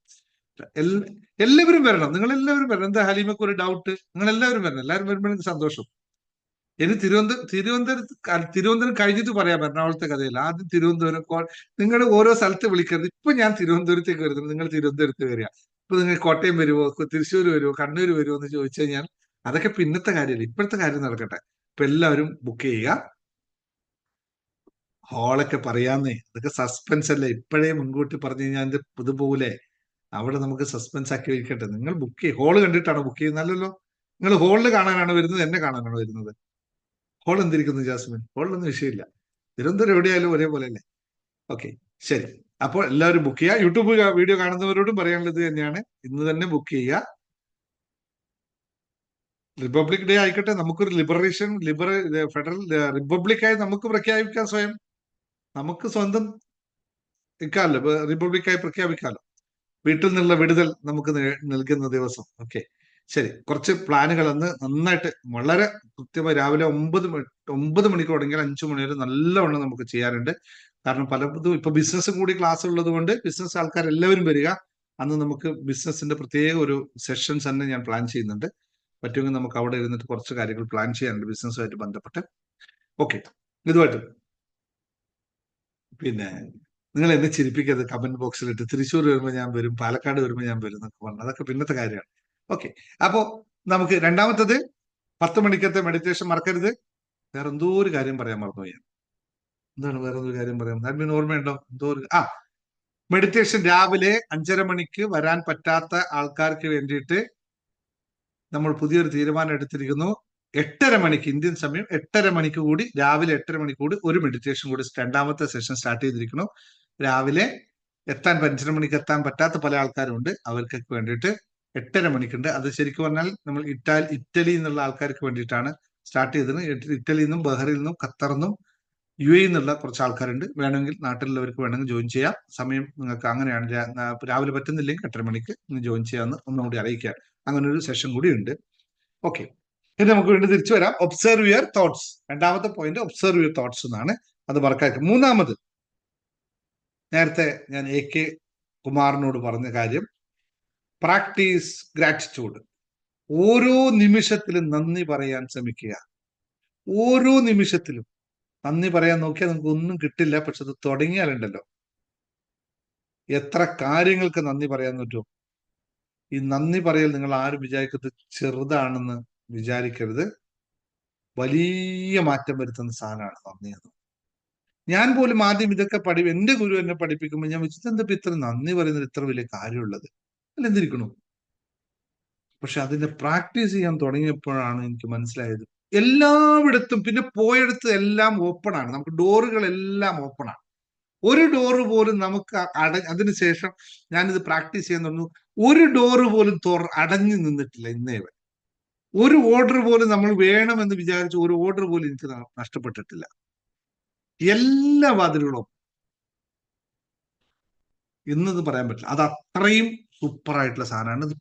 വരണം, നിങ്ങൾ എല്ലാവരും വരണം. എന്താ ഹലീമക്ക് ഒരു ഡൗട്ട്? നിങ്ങൾ എല്ലാവരും വരണം. എല്ലാവരും വരുമ്പോൾ എനിക്ക് സന്തോഷം. ഇനി തിരുവനന്തപുരം കഴിഞ്ഞിട്ട് പറയാം എറണാകുളത്തെ കഥയില്ല. ആദ്യം തിരുവനന്തപുരം, നിങ്ങൾ ഓരോ സ്ഥലത്ത് വിളിക്കരുത്. ഇപ്പൊ ഞാൻ തിരുവനന്തപുരത്തേക്ക് വരുന്നത്, നിങ്ങൾ തിരുവനന്തപുരത്ത് വരിക. ഇപ്പൊ നിങ്ങൾ കോട്ടയം വരുമോ, തൃശ്ശൂർ വരുമോ, കണ്ണൂർ വരുമോ എന്ന് ചോദിച്ചു കഴിഞ്ഞാൽ അതൊക്കെ പിന്നത്തെ കാര്യമല്ല, ഇപ്പോഴത്തെ കാര്യം നടക്കട്ടെ. ഇപ്പൊ എല്ലാവരും ബുക്ക് ചെയ്യുക. ഹോളൊക്കെ പറയാന്നേ, അതൊക്കെ സസ്പെൻസ് അല്ലേ. ഇപ്പോഴേ മുൻകൂട്ടി പറഞ്ഞു കഴിഞ്ഞാൽ അതിന്റെ പുതുപോലെ അവിടെ നമുക്ക് സസ്പെൻസ് ആക്കി വയ്ക്കട്ടെ. നിങ്ങൾ ബുക്ക് ചെയ്യും. ഹോള് കണ്ടിട്ടാണോ ബുക്ക് ചെയ്യുന്നല്ലോ? നിങ്ങൾ ഹോളിൽ കാണാനാണോ വരുന്നത്, എന്നെ കാണാനാണോ വരുന്നത്? Whole എന്തിരിക്കുന്നു Jasmine? ഹോളിലൊന്നും വിഷയമില്ല, തിരുവനന്തപുരം എവിടെയായാലും ഒരേപോലെ അല്ലേ. ഓക്കെ, ശരി. അപ്പോൾ എല്ലാവരും ബുക്ക് ചെയ്യുക. യൂട്യൂബ് വീഡിയോ കാണുന്നവരോടും പറയാനുള്ളത് തന്നെയാണ്, ഇന്ന് തന്നെ ബുക്ക് ചെയ്യുക. റിപ്പബ്ലിക് ഡേ ആയിക്കട്ടെ, നമുക്കൊരു ഫെഡറൽ റിപ്പബ്ലിക്കായി നമുക്ക് പ്രഖ്യാപിക്കാം സ്വയം. നമുക്ക് സ്വന്തം ഇക്കാലോ റിപ്പബ്ലിക്കായി പ്രഖ്യാപിക്കാലോ. വീട്ടിൽ നിന്നുള്ള വിടുതൽ നമുക്ക് നൽകുന്ന ദിവസം. ഓക്കെ, ശരി. കുറച്ച് പ്ലാനുകൾ അന്ന് നന്നായിട്ട് വളരെ കൃത്യമായി രാവിലെ 9 മണിക്ക് തുടങ്ങിയാൽ 5 മണി വരെ നല്ലവണ്ണം നമുക്ക് ചെയ്യാറുണ്ട്. കാരണം പലതും ഇപ്പൊ ബിസിനസ് കൂടി ക്ലാസ് ഉള്ളത് കൊണ്ട് ബിസിനസ് ആൾക്കാർ എല്ലാവരും വരിക. അന്ന് നമുക്ക് ബിസിനസിന്റെ പ്രത്യേക ഒരു സെഷൻസ് തന്നെ ഞാൻ പ്ലാൻ ചെയ്യുന്നുണ്ട്. പറ്റുമെങ്കിൽ നമുക്ക് അവിടെ ഇരുന്നിട്ട് കുറച്ച് കാര്യങ്ങൾ പ്ലാൻ ചെയ്യാനുണ്ട് ബിസിനസ്സുമായിട്ട് ബന്ധപ്പെട്ട്. ഓക്കെ, ഇതുമായിട്ട് പിന്നെ നിങ്ങൾ എന്നെ ചിരിപ്പിക്കരുത്. കമന്റ് ബോക്സിലിട്ട് തൃശ്ശൂർ വരുമ്പോൾ ഞാൻ വരും, പാലക്കാട് വരുമ്പോൾ ഞാൻ വരും എന്നൊക്കെ പറഞ്ഞു, അതൊക്കെ പിന്നത്തെ കാര്യമാണ്. ഓക്കെ, അപ്പോ നമുക്ക് രണ്ടാമത്തത് 10 മണിക്കത്തെ മെഡിറ്റേഷൻ മറക്കരുത്. വേറെ എന്തോ ഒരു കാര്യം പറയാൻ മറന്നുപോയി. എന്താണ് വേറെ ഒരു കാര്യം പറയാൻ? അഡ്മിൻ ഓർമ്മയുണ്ടോ? മെഡിറ്റേഷൻ രാവിലെ 5:30 മണിക്ക് വരാൻ പറ്റാത്ത ആൾക്കാർക്ക് വേണ്ടിയിട്ട് നമ്മൾ പുതിയൊരു തീരുമാനം എടുത്തിരിക്കുന്നു. 8:30 മണിക്ക് ഇന്ത്യൻ സമയം 8:30 മണിക്ക് കൂടി, രാവിലെ 8:30 മണിക്ക് കൂടി ഒരു മെഡിറ്റേഷൻ കൂടി രണ്ടാമത്തെ സെഷൻ സ്റ്റാർട്ട് ചെയ്തിരിക്കുന്നു. രാവിലെ 5:30 മണിക്ക് എത്താൻ പറ്റാത്ത പല ആൾക്കാരുണ്ട്, അവർക്കൊക്കെ വേണ്ടിയിട്ട് 8:30 മണിക്കുണ്ട്. അത് ശരിക്കും പറഞ്ഞാൽ നമ്മൾ ഇറ്റലി എന്നുള്ള ആൾക്കാർക്ക് വേണ്ടിയിട്ടാണ് സ്റ്റാർട്ട് ചെയ്തത്. ഇറ്റലിയിൽ നിന്നും ബഹ്റിൽ നിന്നും ഖത്തറിൽ നിന്നും UAE എന്നുള്ള കുറച്ച് ആൾക്കാരുണ്ട്. വേണമെങ്കിൽ നാട്ടിലുള്ളവർക്ക് വേണമെങ്കിൽ ജോയിൻ ചെയ്യാം. സമയം നിങ്ങൾക്ക് അങ്ങനെയാണ്, രാവിലെ പറ്റുന്നില്ലെങ്കിൽ 8:30 മണിക്ക് ജോയിൻ ചെയ്യാമെന്ന് ഒന്നുകൂടി അറിയിക്കുക. അങ്ങനെ ഒരു സെഷൻ കൂടി ഉണ്ട്. ഓക്കെ, ഇനി നമുക്ക് വീണ്ടും തിരിച്ചു വരാം. Observe your thoughts. രണ്ടാമത്തെ പോയിന്റ് ഒബ്സർവ് യുവർ തോട്ട്സ് എന്നാണ്. അത് മറക്കാതെ. മൂന്നാമത്, നേരത്തെ ഞാൻ AK കുമാറിനോട് പറഞ്ഞ കാര്യം, പ്രാക്ടീസ് ഗ്രാറ്റിറ്റ്യൂഡ്. ഓരോ നിമിഷത്തിലും നന്ദി പറയാൻ ശ്രമിക്കുക. ഓരോ നിമിഷത്തിലും നന്ദി പറയാൻ നോക്കിയാൽ നിങ്ങൾക്ക് ഒന്നും കിട്ടില്ല. പക്ഷെ അത് തുടങ്ങിയാലുണ്ടല്ലോ എത്ര കാര്യങ്ങൾക്ക് നന്ദി പറയാൻ പറ്റും. ഈ നന്ദി പറയൽ നിങ്ങൾ ആരും വിചാരിക്കുന്നത് ചെറുതാണെന്ന് വിചാരിക്കരുത്. വലിയ മാറ്റം വരുത്തുന്ന സാധനമാണ് നന്ദി എന്ന്. ഞാൻ പോലും ആദ്യം ഇതൊക്കെ എന്റെ ഗുരു എന്നെ പഠിപ്പിക്കുമ്പോൾ ഞാൻ വെച്ചിട്ട് എന്താ ഇത്ര നന്ദി പറയുന്നത് ഇത്ര വലിയ കാര്യമുള്ളത് അല്ല എന്തിരിക്കണു. പക്ഷെ അതിന്റെ പ്രാക്ടീസ് ചെയ്യാൻ തുടങ്ങിയപ്പോഴാണ് എനിക്ക് മനസ്സിലായത് എല്ലായിടത്തും പിന്നെ പോയെടുത്ത് എല്ലാം ഓപ്പൺ ആണ്. നമുക്ക് ഡോറുകളെല്ലാം ഓപ്പൺ ആണ്. ഒരു ഡോറ് പോലും നമുക്ക് അതിനുശേഷം ഞാനിത് പ്രാക്ടീസ് ചെയ്യാൻ തുടങ്ങി. ഒരു ഡോറ് പോലും അടഞ്ഞു നിന്നിട്ടില്ല ഇന്നേ വരെ. ഒരു ഓർഡർ പോലും നമ്മൾ വേണമെന്ന് വിചാരിച്ച ഒരു ഓർഡർ പോലും എനിക്ക് നഷ്ടപ്പെട്ടിട്ടില്ല. എല്ലാ വാതിലുകളും ഇന്നത് പറയാൻ പറ്റില്ല. അത് അത്രയും സൂപ്പർ ആയിട്ടുള്ള സാധനമാണ്. ഇത്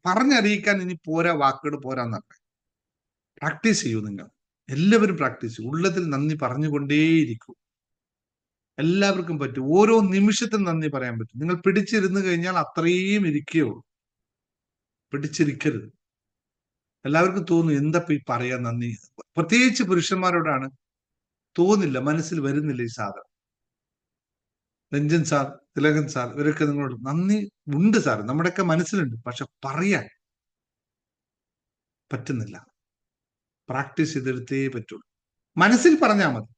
പറഞ്ഞറിയിക്കാൻ ഇനി പോരാ, വാക്കുകൾ പോരാന്നറിയാം. പ്രാക്ടീസ് ചെയ്യൂ. നിങ്ങൾ എല്ലാവരും പ്രാക്ടീസ് ചെയ്യൂ. ഉള്ളതിൽ നന്ദി പറഞ്ഞുകൊണ്ടേയിരിക്കും. എല്ലാവർക്കും പറ്റും. ഓരോ നിമിഷത്തിനും നന്ദി പറയാൻ പറ്റും. നിങ്ങൾ പിടിച്ചിരുന്നു കഴിഞ്ഞാൽ അത്രയും ഇരിക്കുകയുള്ളൂ. പിടിച്ചിരിക്കരുത്. എല്ലാവർക്കും തോന്നും എന്താ ഈ പറയാൻ നന്ദി. പ്രത്യേകിച്ച് പുരുഷന്മാരോടാണ്. തോന്നില്ല, മനസ്സിൽ വരുന്നില്ല ഈ സാധനം. രഞ്ജൻ സാർ, തിലകൻ സാർ, ഇവരൊക്കെ നിങ്ങളോട് നന്ദി ഉണ്ട് സാർ, നമ്മുടെയൊക്കെ മനസ്സിലുണ്ട്. പക്ഷെ പറയാൻ പറ്റുന്നില്ല. പ്രാക്ടീസ് ചെയ്തെടുത്തേ പറ്റുള്ളൂ. മനസ്സിൽ പറഞ്ഞാൽ മതി.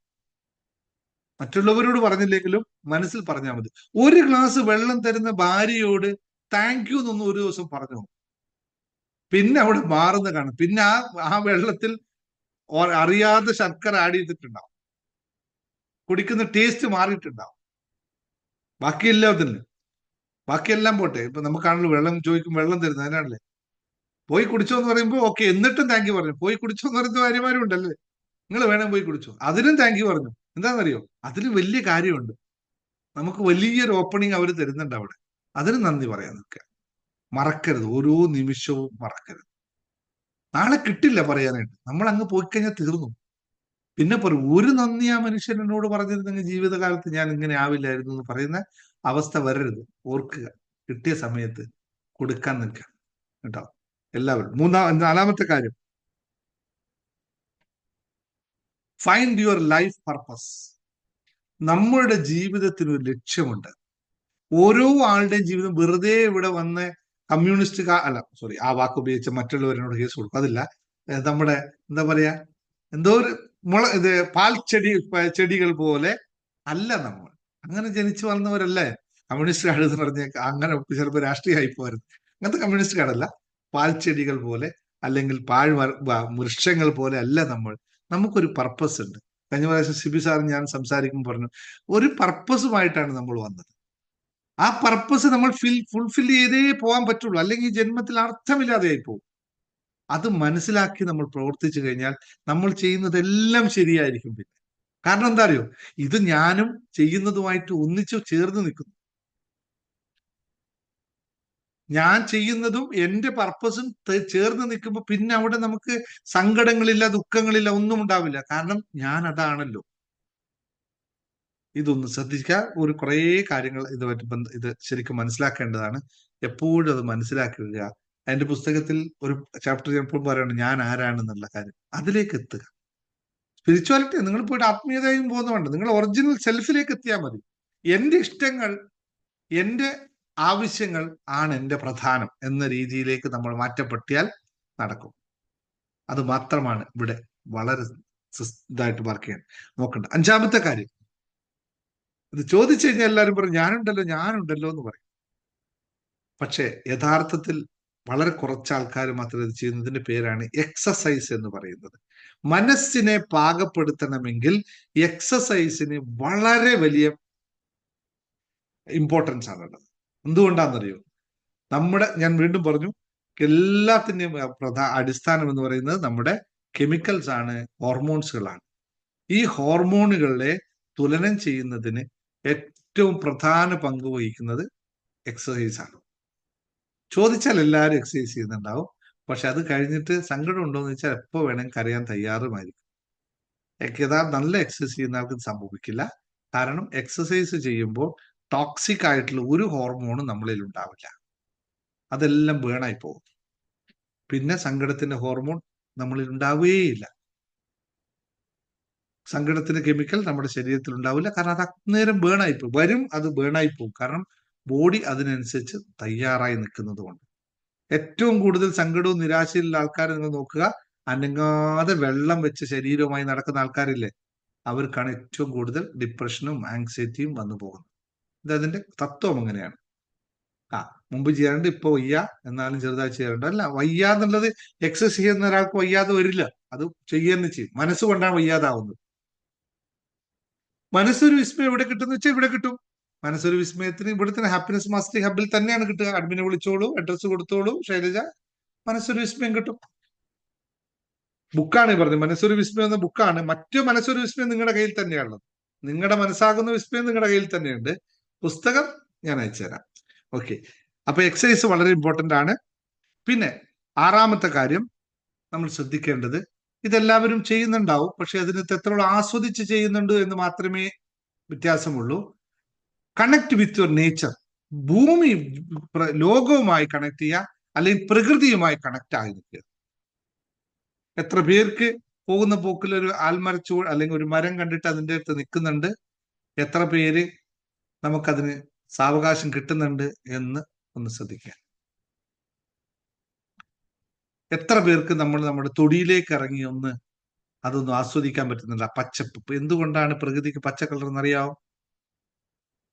മറ്റുള്ളവരോട് പറഞ്ഞില്ലെങ്കിലും മനസ്സിൽ പറഞ്ഞാൽ മതി. ഒരു ഗ്ലാസ് വെള്ളം തരുന്ന ഭാര്യയോട് താങ്ക് യു എന്നൊന്നും ഒരു ദിവസം പറഞ്ഞു, പിന്നെ അവിടെ മാറുന്ന കാണും. പിന്നെ ആ വെള്ളത്തിൽ അറിയാതെ ശർക്കര ആഡ് ചെയ്തിട്ടുണ്ടാവും. കുടിക്കുന്ന ടേസ്റ്റ് മാറിയിട്ടുണ്ടാവും. ബാക്കിയെല്ലാം പോട്ടെ. ഇപ്പൊ നമുക്കാണല്ലോ വെള്ളം ചോദിക്കും, വെള്ളം തരുന്നത് അതിനാണല്ലേ. പോയി കുടിച്ചോ എന്ന് പറയുമ്പോൾ ഓക്കെ, എന്നിട്ടും താങ്ക് യു പറഞ്ഞു. പോയി കുടിച്ചോ എന്ന് പറയുന്ന ഭാര്യമാരും ഉണ്ടല്ലേ. നിങ്ങൾ വേണം പോയി കുടിച്ചോ, അതിനും താങ്ക് യു പറഞ്ഞു. എന്താണെന്നറിയോ, അതിന് വലിയ കാര്യമുണ്ട്. നമുക്ക് വലിയൊരു ഓപ്പണിങ് അവർ തരുന്നുണ്ട് അവിടെ. അതിന് നന്ദി പറയാൻ നിൽക്കുക. മറക്കരുത്, ഓരോ നിമിഷവും മറക്കരുത്. നാളെ കിട്ടില്ല പറയാനായിട്ട്. നമ്മൾ അങ്ങ് പോയി കഴിഞ്ഞാൽ തീർന്നു. പിന്നെ പറയും ഒരു നന്ദി ആ മനുഷ്യൻ എന്നോട് പറഞ്ഞിരുന്നെങ്കിൽ ജീവിതകാലത്ത് ഞാൻ ഇങ്ങനെ ആവില്ലായിരുന്നു എന്ന് പറയുന്ന അവസ്ഥ വരരുത്. ഓർക്കുക, കിട്ടിയ സമയത്ത് കൊടുക്കാൻ നിൽക്കുക കേട്ടോ എല്ലാവരും. നാലാമത്തെ കാര്യം, ഫൈൻഡ് യുവർ ലൈഫ് പർപ്പസ്. നമ്മളുടെ ജീവിതത്തിന് ഒരു ലക്ഷ്യമുണ്ട്. ഓരോ ആളുടെയും ജീവിതം വെറുതെ ഇവിടെ വന്ന് കമ്മ്യൂണിസ്റ്റ് ആ വാക്ക് ഉപയോഗിച്ച മറ്റുള്ളവരിനോട് കേസ് കൊടുക്കും. അതില്ല. നമ്മുടെ എന്താ പറയാ, എന്തോ ഒരു ചെടികൾ പോലെ അല്ല നമ്മൾ. അങ്ങനെ ജനിച്ചു വളർന്നവരല്ലേ കമ്മ്യൂണിസ്റ്റ് കാർഡ് എന്ന് പറഞ്ഞ. അങ്ങനെ ചിലപ്പോൾ രാഷ്ട്രീയമായി പോരുത്. അങ്ങനത്തെ കമ്മ്യൂണിസ്റ്റ് കാർഡല്ല. പാൽച്ചെടികൾ പോലെ അല്ലെങ്കിൽ വൃക്ഷങ്ങൾ പോലെ അല്ല നമ്മൾ. നമുക്കൊരു പർപ്പസ് ഉണ്ട്. കഴിഞ്ഞ പ്രാവശ്യം സിബി സാർ ഞാൻ സംസാരിക്കുമ്പോൾ പറഞ്ഞു, ഒരു പർപ്പസുമായിട്ടാണ് നമ്മൾ വന്നത്. ആ പർപ്പസ് നമ്മൾ ഫുൾഫിൽ ചെയ്തേ പോകാൻ പറ്റുള്ളൂ. അല്ലെങ്കിൽ ഈ ജന്മത്തിൽ അർത്ഥമില്ലാതെയായി പോകും. അത് മനസ്സിലാക്കി നമ്മൾ പ്രവർത്തിച്ചു കഴിഞ്ഞാൽ നമ്മൾ ചെയ്യുന്നതെല്ലാം ശരിയായിരിക്കും. പിന്നെ കാരണം എന്താ അറിയോ, ഇത് ഞാനും ചെയ്യുന്നതുമായിട്ട് ഒന്നിച്ചു ചേർന്ന് നിൽക്കുന്നു. ഞാൻ ചെയ്യുന്നതും എന്റെ പർപ്പസും ചേർന്ന് നിൽക്കുമ്പോൾ പിന്നെ അവിടെ നമുക്ക് സങ്കടങ്ങളില്ല, ദുഃഖങ്ങളില്ല, ഒന്നും ഉണ്ടാവില്ല. കാരണം ഞാൻ അതാണല്ലോ. ഇതൊന്ന് ശ്രദ്ധിക്കുക. കുറേ കാര്യങ്ങൾ ഇത് ശരിക്കും മനസ്സിലാക്കേണ്ടതാണ്. എപ്പോഴും അത് മനസ്സിലാക്കുക. എന്റെ പുസ്തകത്തിൽ ഒരു ചാപ്റ്റർ ചിലപ്പോൾ പറയുന്നുണ്ട് ഞാൻ ആരാണെന്നുള്ള കാര്യം. അതിലേക്ക് എത്തുക. സ്പിരിച്വാലിറ്റി നിങ്ങൾ പോയിട്ട് ആത്മീയതയും പോകുന്നതുകൊണ്ട് നിങ്ങൾ ഒറിജിനൽ സെൽഫിലേക്ക് എത്തിയാൽ മതി. എന്റെ ഇഷ്ടങ്ങൾ, എന്റെ ആവശ്യങ്ങൾ ആണ് എന്റെ പ്രധാനം എന്ന രീതിയിലേക്ക് നമ്മൾ മാറ്റപ്പെട്ടിയാൽ നടക്കും. അത് മാത്രമാണ് ഇവിടെ വളരെ ഇതായിട്ട് വർക്ക് ചെയ്യാൻ നോക്കണ്ട. അഞ്ചാമത്തെ കാര്യം, ഇത് ചോദിച്ചു കഴിഞ്ഞാൽ എല്ലാവരും പറയും ഞാനുണ്ടല്ലോ എന്ന് പറയും. പക്ഷെ യഥാർത്ഥത്തിൽ വളരെ കുറച്ച് ആൾക്കാർ മാത്രം ഇത് ചെയ്യുന്നതിന്റെ പേരാണ് എക്സസൈസ് എന്ന് പറയുന്നത്. മനസ്സിനെ പാകപ്പെടുത്തണമെങ്കിൽ എക്സസൈസിന് വളരെ വലിയ ഇമ്പോർട്ടൻസ് ആണുള്ളത്. എന്തുകൊണ്ടാണെന്നറിയോ, ഞാൻ വീണ്ടും പറഞ്ഞു, എല്ലാത്തിന്റെയും അടിസ്ഥാനം എന്ന് പറയുന്നത് നമ്മുടെ കെമിക്കൽസ് ആണ്, ഹോർമോൺസുകളാണ്. ഈ ഹോർമോണുകളെ തുലനം ചെയ്യുന്നതിന് ഏറ്റവും പ്രധാന പങ്ക് വഹിക്കുന്നത് എക്സസൈസ് ആണ്. ചോദിച്ചാൽ എല്ലാവരും എക്സസൈസ് ചെയ്യുന്നുണ്ടാവും. പക്ഷെ അത് കഴിഞ്ഞിട്ട് സങ്കടം ഉണ്ടോ എന്ന് വെച്ചാൽ എപ്പോ വേണമെങ്കിൽ കരയാൻ തയ്യാറുമായിരിക്കും. നല്ല എക്സസൈസ് ചെയ്യുന്ന ആൾക്ക് സംഭവിക്കില്ല. കാരണം എക്സസൈസ് ചെയ്യുമ്പോൾ ടോക്സിക് ആയിട്ടുള്ള ഒരു ഹോർമോണും നമ്മളിൽ ഉണ്ടാവില്ല. അതെല്ലാം ബേണായി പോകും. പിന്നെ സങ്കടത്തിന്റെ ഹോർമോൺ നമ്മളിൽ ഉണ്ടാവുകയില്ല. സങ്കടത്തിന്റെ കെമിക്കൽ നമ്മുടെ ശരീരത്തിൽ ഉണ്ടാവില്ല. കാരണം അത് അന്നേരം ബേണായി പോകും. വരും, അത് ബേണായി പോകും. കാരണം ബോഡി അതിനനുസരിച്ച് തയ്യാറായി നിൽക്കുന്നത് കൊണ്ട്. ഏറ്റവും കൂടുതൽ സങ്കടവും നിരാശയിലുള്ള ആൾക്കാരെ നിങ്ങൾ നോക്കുക, അനങ്ങാതെ വെള്ളം വെച്ച് ശരീരവുമായി നടക്കുന്ന ആൾക്കാരില്ലേ, അവർക്കാണ് ഏറ്റവും കൂടുതൽ ഡിപ്രഷനും ആങ്സൈറ്റിയും വന്നു പോകുന്നത്. ഇതതിന്റെ തത്വം അങ്ങനെയാണ്. മുമ്പ് ചെയ്യാറുണ്ട്, ഇപ്പൊ വയ്യ, എന്നാലും ചെറുതായി ചെയ്യാറുണ്ട്. അല്ല, വയ്യ എന്നുള്ളത് എക്സസൈസ് ചെയ്യുന്ന ഒരാൾക്ക് വയ്യാതെ വരില്ല. അത് ചെയ്യുക ചെയ്യും. മനസ്സുകൊണ്ടാണ് വയ്യാതാവുന്നത്. മനസ്സൊരു വിസ്മയം എവിടെ കിട്ടുന്ന വെച്ചാൽ ഇവിടെ കിട്ടും. മനസ്സൊരു വിസ്മയത്തിന് ഇവിടുത്തെ ഹാപ്പിനെസ് മാസ്റ്ററി ഹബിൽ തന്നെയാണ് കിട്ടുക. അഡ്മിനെ വിളിച്ചോളൂ, അഡ്രസ് കൊടുത്തോളൂ, ശൈലജ, മനസ്സൊരു വിസ്മയം കിട്ടും. ബുക്കാണ് പറഞ്ഞത്, മനസ്സൊരു വിസ്മയം എന്ന ബുക്കാണ്. മറ്റു മനസ്സൊരു വിസ്മയം നിങ്ങളുടെ കയ്യിൽ തന്നെയാണുള്ളത്. നിങ്ങളുടെ മനസ്സാകുന്ന വിസ്മയം നിങ്ങളുടെ കയ്യിൽ തന്നെയുണ്ട്. പുസ്തകം ഞാൻ അയച്ചുതരാം. ഓക്കെ. അപ്പൊ എക്സസൈസ് വളരെ ഇമ്പോർട്ടന്റ് ആണ്. പിന്നെ 6ാമത്തെ കാര്യം നമ്മൾ ശ്രദ്ധിക്കേണ്ടത്, ഇതെല്ലാവരും ചെയ്യുന്നുണ്ടാവും, പക്ഷെ അതിനകത്ത് എത്രത്തോളം ആസ്വദിച്ച് ചെയ്യുന്നുണ്ട് എന്ന് മാത്രമേ വ്യത്യാസമുള്ളൂ. Connect with your nature. ഭൂമി, ലോകവുമായി കണക്ട് ചെയ്യുക, അല്ലെങ്കിൽ പ്രകൃതിയുമായി കണക്ട് ആയി നിൽക്കുക. എത്ര പേർക്ക് പോകുന്ന പോക്കിൽ ഒരു ആൽമരച്ചൂ അല്ലെങ്കിൽ ഒരു മരം കണ്ടിട്ട് അതിൻ്റെ അടുത്ത് നിൽക്കുന്നുണ്ട്? എത്ര പേര് നമുക്കതിന് സാവകാശം കിട്ടുന്നുണ്ട് എന്ന് ഒന്ന് ശ്രദ്ധിക്കുക. എത്ര പേർക്ക് നമ്മൾ നമ്മുടെ തൊടിയിലേക്ക് ഇറങ്ങി ഒന്ന് അതൊന്നും ആസ്വദിക്കാൻ പറ്റുന്നുണ്ട്? ആ പച്ചപ്പ്. എന്തുകൊണ്ടാണ് പ്രകൃതിക്ക് പച്ച കളർ എന്നറിയാവോ?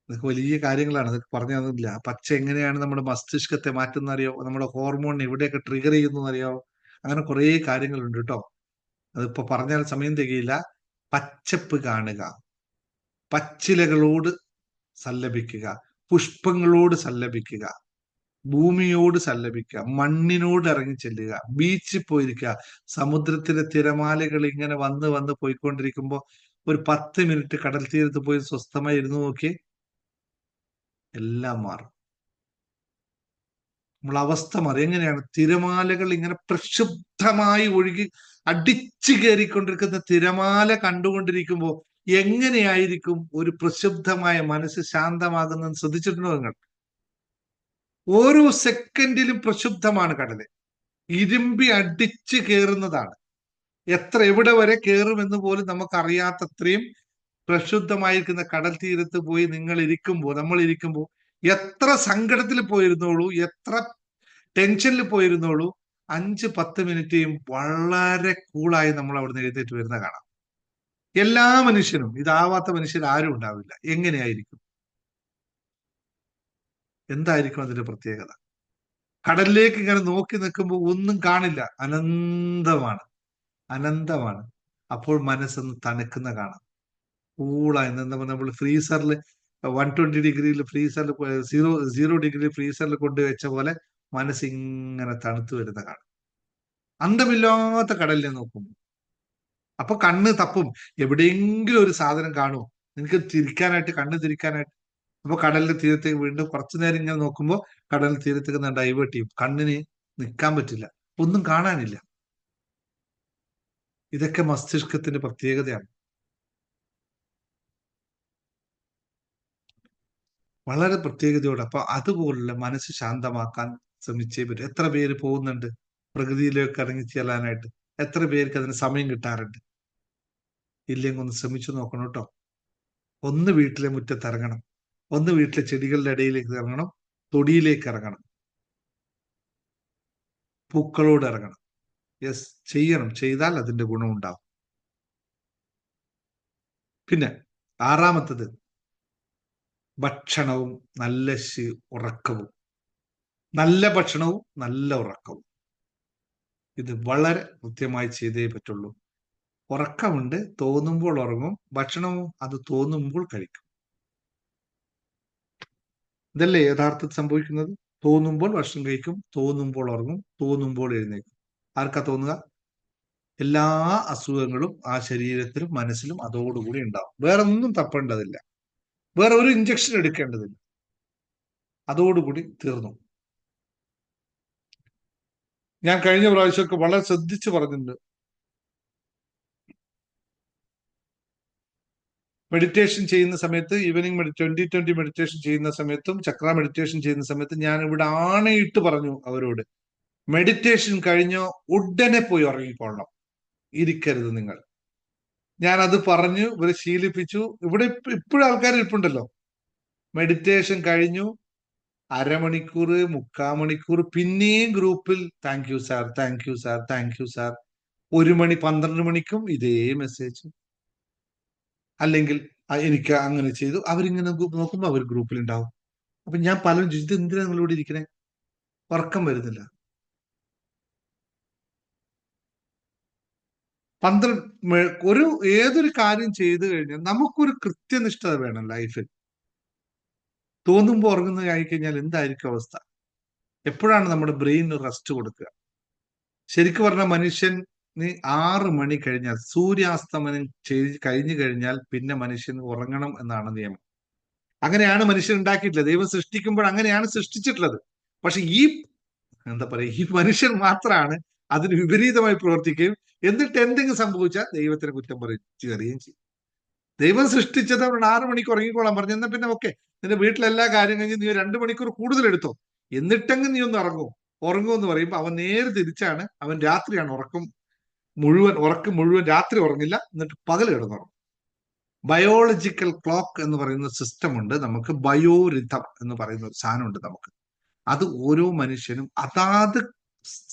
ഇതൊക്കെ വലിയ കാര്യങ്ങളാണ്, അതൊക്കെ പറഞ്ഞു തന്നില്ല. പച്ച എങ്ങനെയാണ് നമ്മുടെ മസ്തിഷ്കത്തെ മാറ്റുന്ന അറിയോ? നമ്മുടെ ഹോർമോൺ എവിടെയൊക്കെ ട്രിഗർ ചെയ്യുന്നു അറിയാവോ? അങ്ങനെ കുറേ കാര്യങ്ങളുണ്ട് കേട്ടോ. അതിപ്പോ പറഞ്ഞാൽ സമയം തികയില്ല. പച്ചപ്പ് കാണുക, പച്ചിലകളോട് സല്ലപിക്കുക, പുഷ്പങ്ങളോട് സല്ലപിക്കുക, ഭൂമിയോട് സല്ലപിക്കുക, മണ്ണിനോട് ഇറങ്ങി ചെല്ലുക, ബീച്ചിൽ പോയിരിക്കുക. സമുദ്രത്തിലെ തിരമാലകൾ ഇങ്ങനെ വന്ന് വന്ന് പോയിക്കൊണ്ടിരിക്കുമ്പോ ഒരു 10 മിനിറ്റ് കടൽ തീരത്ത് പോയി സ്വസ്ഥമായി ഇരുന്ന് നോക്കി, എല്ലാം മാറും. നമ്മൾ അവസ്ഥ മാറി. എങ്ങനെയാണ്? തിരമാലകൾ ഇങ്ങനെ പ്രക്ഷുബ്ധമായി ഒഴുകി അടിച്ചു കയറിക്കൊണ്ടിരിക്കുന്ന തിരമാല കണ്ടുകൊണ്ടിരിക്കുമ്പോൾ എങ്ങനെയായിരിക്കും ഒരു പ്രക്ഷുബ്ധമായ മനസ്സ് ശാന്തമാകുന്നത് ശ്രദ്ധിച്ചിട്ടുണ്ടോ നിങ്ങൾ? ഓരോ സെക്കൻഡിലും പ്രക്ഷുബ്ധമാണ് കടല്. ഇരുമ്പി അടിച്ചു കയറുന്നതാണ്. എവിടെ വരെ കയറുമെന്ന് പോലും നമുക്കറിയാത്തത്രയും പ്രക്ഷുബ്ധമായിരിക്കുന്ന കടൽ തീരത്ത് പോയി നമ്മൾ ഇരിക്കുമ്പോൾ എത്ര സങ്കടത്തിൽ പോയിരുന്നോളൂ, എത്ര ടെൻഷനിൽ പോയിരുന്നോളൂ, 5-10 മിനിറ്റേയും വളരെ കൂളായി നമ്മൾ അവിടുന്ന് എഴുന്നേറ്റ് വരുന്ന കാണാം. എല്ലാ മനുഷ്യനും, ഇതാവാത്ത മനുഷ്യർ ആരും ഉണ്ടാവില്ല. എങ്ങനെയായിരിക്കും? എന്തായിരിക്കും അതിന്റെ പ്രത്യേകത? കടലിലേക്ക് ഇങ്ങനെ നോക്കി നിൽക്കുമ്പോൾ ഒന്നും കാണില്ല, അനന്തമാണ്, അനന്തമാണ്. അപ്പോൾ മനസ്സൊന്ന് തണുക്കുന്ന കാണാം. കൂളായി. എന്താ പറയുക, നമ്മൾ ഫ്രീസറിൽ 120 ഡിഗ്രിയിൽ ഫ്രീസറിൽ 0 ഡിഗ്രി ഫ്രീസറിൽ കൊണ്ടുവച്ച പോലെ മനസ്സിങ്ങനെ തണുത്തു വരുന്ന കാണാം. അന്തമില്ലാത്ത കടലിനെ നോക്കുമ്പോൾ. അപ്പൊ കണ്ണ് തപ്പും, എവിടെയെങ്കിലും ഒരു സാധനം കാണുമോ നിനക്ക് തിരിക്കാനായിട്ട്, കണ്ണ് തിരിക്കാനായിട്ട്. അപ്പൊ കടലിന്റെ തീരത്തേക്ക് വീണ്ടും കുറച്ചു നേരം ഇങ്ങനെ നോക്കുമ്പോൾ കടൽ തീരത്തേക്ക് ഡൈവേർട്ട് ചെയ്യും. കണ്ണിന് നിൽക്കാൻ പറ്റില്ല, ഒന്നും കാണാനില്ല. ഇതൊക്കെ മസ്തിഷ്കത്തിന്റെ പ്രത്യേകതയാണ്. വളരെ പ്രത്യേകതയോടെ. അപ്പൊ അതുപോലുള്ള മനസ്സ് ശാന്തമാക്കാൻ ശ്രമിച്ചേ പറ്റും. എത്ര പേര് പോകുന്നുണ്ട് പ്രകൃതിയിലേക്ക് ഇറങ്ങി ചെല്ലാനായിട്ട്? എത്ര പേർക്ക് അതിന് സമയം കിട്ടാറുണ്ട്? ഇല്ലെങ്കിൽ ഒന്ന് ശ്രമിച്ചു നോക്കണം കേട്ടോ. ഒന്ന് വീട്ടിലെ മുറ്റത്ത് ഇറങ്ങണം, ഒന്ന് വീട്ടിലെ ചെടികളുടെ ഇടയിലേക്ക് ഇറങ്ങണം, തൊടിയിലേക്ക് ഇറങ്ങണം, പൂക്കളോട് ഇറങ്ങണം. യെസ്, ചെയ്യണം. ചെയ്താൽ അതിന്റെ ഗുണമുണ്ടാവും. പിന്നെ 6ാമത്തത്, ഭക്ഷണവും നല്ല ഉറക്കവും. നല്ല ഭക്ഷണവും നല്ല ഉറക്കവും. ഇത് വളരെ കൃത്യമായി ചെയ്തേ പറ്റുള്ളൂ. ഉറക്കമുണ്ട്, തോന്നുമ്പോൾ ഉറങ്ങും. ഭക്ഷണവും അത് തോന്നുമ്പോൾ കഴിക്കും. ഇതല്ലേ യഥാർത്ഥത്തിൽ സംഭവിക്കുന്നത്? തോന്നുമ്പോൾ ഭക്ഷണം കഴിക്കും, തോന്നുമ്പോൾ ഉറങ്ങും, തോന്നുമ്പോൾ എഴുന്നേക്കും. ആർക്കാ തോന്നുക? എല്ലാ അസുഖങ്ങളും ആ ശരീരത്തിലും മനസ്സിലും അതോടുകൂടി ഉണ്ടാവും. വേറെ ഒന്നും തപ്പേണ്ടതില്ല, വേറെ ഒരു ഇഞ്ചക്ഷൻ എടുക്കേണ്ടതില്ല. അതോടുകൂടി തീർന്നു. ഞാൻ കഴിഞ്ഞ പ്രാവശ്യമൊക്കെ വളരെ ശ്രദ്ധിച്ച് പറഞ്ഞിട്ടുണ്ട്. മെഡിറ്റേഷൻ ചെയ്യുന്ന സമയത്ത്, ഈവനിങ് 20-20 മെഡിറ്റേഷൻ ചെയ്യുന്ന സമയത്തും ചക്ര മെഡിറ്റേഷൻ ചെയ്യുന്ന സമയത്തും ഞാൻ ഇവിടെ ആണയിട്ട് പറഞ്ഞു അവരോട്, മെഡിറ്റേഷൻ കഴിഞ്ഞോ ഉടനെ പോയി ഉറങ്ങിക്കൊള്ളണം, ഇരിക്കരുത് നിങ്ങൾ. ഞാൻ അത് പറഞ്ഞു, ഇവരെ ശീലിപ്പിച്ചു. ഇവിടെ ഇപ്പോഴും ആൾക്കാർ ഇരിപ്പുണ്ടല്ലോ, മെഡിറ്റേഷൻ കഴിഞ്ഞു അരമണിക്കൂർ, 3/4 മണിക്കൂർ പിന്നെയും ഗ്രൂപ്പിൽ thank you sir, thank you sir, thank you sir. 1 മണി 12 മണിക്കും ഇതേ മെസ്സേജ്. അല്ലെങ്കിൽ എനിക്ക് അങ്ങനെ ചെയ്തു, അവരിങ്ങനെ നോക്കുമ്പോൾ അവർ ഗ്രൂപ്പിൽ ഉണ്ടാവും. അപ്പൊ ഞാൻ പലരും ഇത് എന്തിനാ നിങ്ങളിവിടെ ഇരിക്കണേ, ഉറക്കം വരുന്നില്ല. 12 ഏതൊരു കാര്യം ചെയ്തു കഴിഞ്ഞാൽ നമുക്കൊരു കൃത്യനിഷ്ഠത വേണം ലൈഫിൽ. തോന്നുമ്പോൾ ഉറങ്ങുന്ന കഴിഞ്ഞാൽ എന്തായിരിക്കും അവസ്ഥ? എപ്പോഴാണ് നമ്മുടെ ബ്രെയിനിന് റെസ്റ്റ് കൊടുക്കുക? ശരിക്കും പറഞ്ഞ മനുഷ്യൻ 6 മണി കഴിഞ്ഞാൽ, സൂര്യാസ്തമനം കഴിഞ്ഞു കഴിഞ്ഞാൽ പിന്നെ മനുഷ്യൻ ഉറങ്ങണം എന്നാണ് നിയമം. അങ്ങനെയാണ് മനുഷ്യൻ ഉണ്ടാക്കിയിട്ടുള്ളത്. ദൈവം സൃഷ്ടിക്കുമ്പോൾ അങ്ങനെയാണ് സൃഷ്ടിച്ചിട്ടുള്ളത്. പക്ഷെ എന്താ പറയുക, ഈ മനുഷ്യൻ മാത്രമാണ് അതിന് വിപരീതമായി പ്രവർത്തിക്കുകയും എന്നിട്ട് എന്തെങ്കിലും സംഭവിച്ചാൽ ദൈവത്തിന് കുറ്റം പറയുകയും ചെയ്യും. ദൈവം സൃഷ്ടിച്ചത് അവരോട് 6 മണിക്ക് ഉറങ്ങിക്കോളാൻ പറഞ്ഞു. എന്നാൽ പിന്നെ ഓക്കെ, നിന്റെ വീട്ടിലെല്ലാ കാര്യം കഴിഞ്ഞ് നീ 2 മണിക്കൂർ കൂടുതൽ എടുത്തോ, എന്നിട്ടെങ്കിലും നീ ഒന്ന് ഉറങ്ങും എന്ന് പറയുമ്പോൾ അവൻ നേരെ തിരിച്ചാണ്. അവൻ രാത്രിയാണ് ഉറക്കം മുഴുവൻ രാത്രി ഉറങ്ങില്ല, എന്നിട്ട് പകൽ കിടന്നുറങ്ങും. ബയോളജിക്കൽ ക്ലോക്ക് എന്ന് പറയുന്ന സിസ്റ്റം ഉണ്ട് നമുക്ക്. ബയോരിഥം എന്ന് പറയുന്ന ഒരു സാധനമുണ്ട് നമുക്ക്. അത് ഓരോ മനുഷ്യനും അതാത്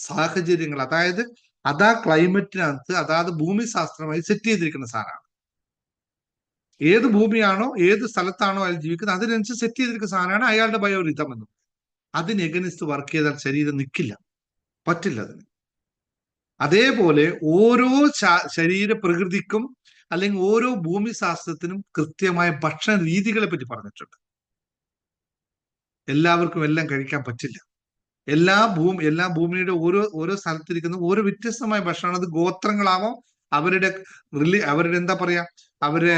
സാഹചര്യങ്ങൾ, അതായത് അതാ ക്ലൈമറ്റിനകത്ത് അതാത് ഭൂമിശാസ്ത്രമായി സെറ്റ് ചെയ്തിരിക്കുന്ന സാധനമാണ്. ഏത് ഭൂമിയാണോ ഏത് സ്ഥലത്താണോ അയാൾ ജീവിക്കുന്നത് അതിനനുസരിച്ച് സെറ്റ് ചെയ്തിരിക്കുന്ന സാധനമാണ് അയാളുടെ ബയോരിഥം എന്ന്. അതിന് എഗനിസ്റ്റ് വർക്ക് ചെയ്താൽ ശരീരം നിൽക്കില്ല, പറ്റില്ല അതിന്. അതേപോലെ ഓരോ ശരീര പ്രകൃതിക്കും അല്ലെങ്കിൽ ഓരോ ഭൂമിശാസ്ത്രത്തിനും കൃത്യമായ ഭക്ഷണ രീതികളെ പറ്റി പറഞ്ഞിട്ടുണ്ട്. എല്ലാവർക്കും എല്ലാം കഴിക്കാൻ പറ്റില്ല. എല്ലാ ഭൂമിയുടെ ഓരോ സ്ഥലത്തിരിക്കുന്ന ഓരോ വ്യത്യസ്തമായ ഭക്ഷണമാണ്. അത് ഗോത്രങ്ങളാവാം, അവരുടെ എന്താ പറയാ, അവരെ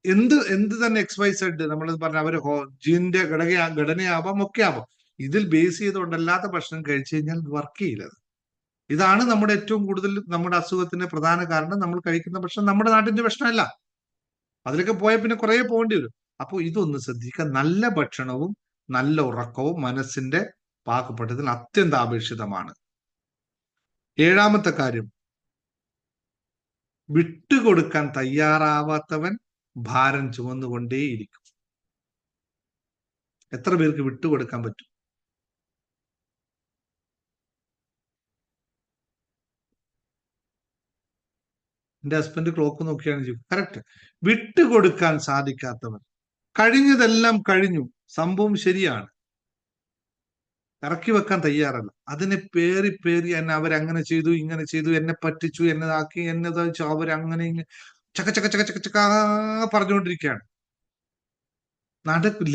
എന്ത് തന്നെ XYZ നമ്മൾ പറഞ്ഞ അവര് ജീനിന്റെ ഘടനയാവാം, ഒക്കെ ആവാം. ഇതിൽ ബേസ് ചെയ്തുകൊണ്ടല്ലാത്ത ഭക്ഷണം കഴിച്ചു കഴിഞ്ഞാൽ വർക്ക് ചെയ്യില്ല. ഇതാണ് നമ്മുടെ ഏറ്റവും കൂടുതൽ നമ്മുടെ അസുഖത്തിന്റെ പ്രധാന കാരണം. നമ്മൾ കഴിക്കുന്ന ഭക്ഷണം നമ്മുടെ നാട്ടിന്റെ ഭക്ഷണമല്ല. അതിലൊക്കെ പോയാൽ പിന്നെ കുറെ പോകേണ്ടി വരും. അപ്പോൾ ഇതൊന്ന് ശ്രദ്ധിക്കുക. നല്ല ഭക്ഷണവും നല്ല ഉറക്കവും മനസ്സിന്റെ പാകപ്പെട്ടതിൽ അത്യന്താപേക്ഷിതമാണ്. 7ാമത്തെ കാര്യം, വിട്ടുകൊടുക്കാൻ തയ്യാറാവാത്തവൻ ഭാരം ചുമന്നുകൊണ്ടേയിരിക്കും. എത്ര പേർക്ക് വിട്ടുകൊടുക്കാൻ പറ്റും? എന്റെ ഹസ്ബൻഡ് ക്ലോക്ക് നോക്കിയാണ് ചെയ്യും. കറക്റ്റ്. വിട്ടുകൊടുക്കാൻ സാധിക്കാത്തവൻ, കഴിഞ്ഞതെല്ലാം കഴിഞ്ഞു, സംഭവം ശരിയാണ്, ഇറക്കി വെക്കാൻ തയ്യാറല്ല. അതിനെ പേറി എന്നെ അവരങ്ങനെ ചെയ്തു, ഇങ്ങനെ ചെയ്തു, എന്നെ പറ്റിച്ചു, എന്നതാക്കി, എന്നതാച്ചു, അവരങ്ങനെ ചക്ക ചക്ക ചക്ക ചക്ക ചക്ക പറഞ്ഞുകൊണ്ടിരിക്കുകയാണ്.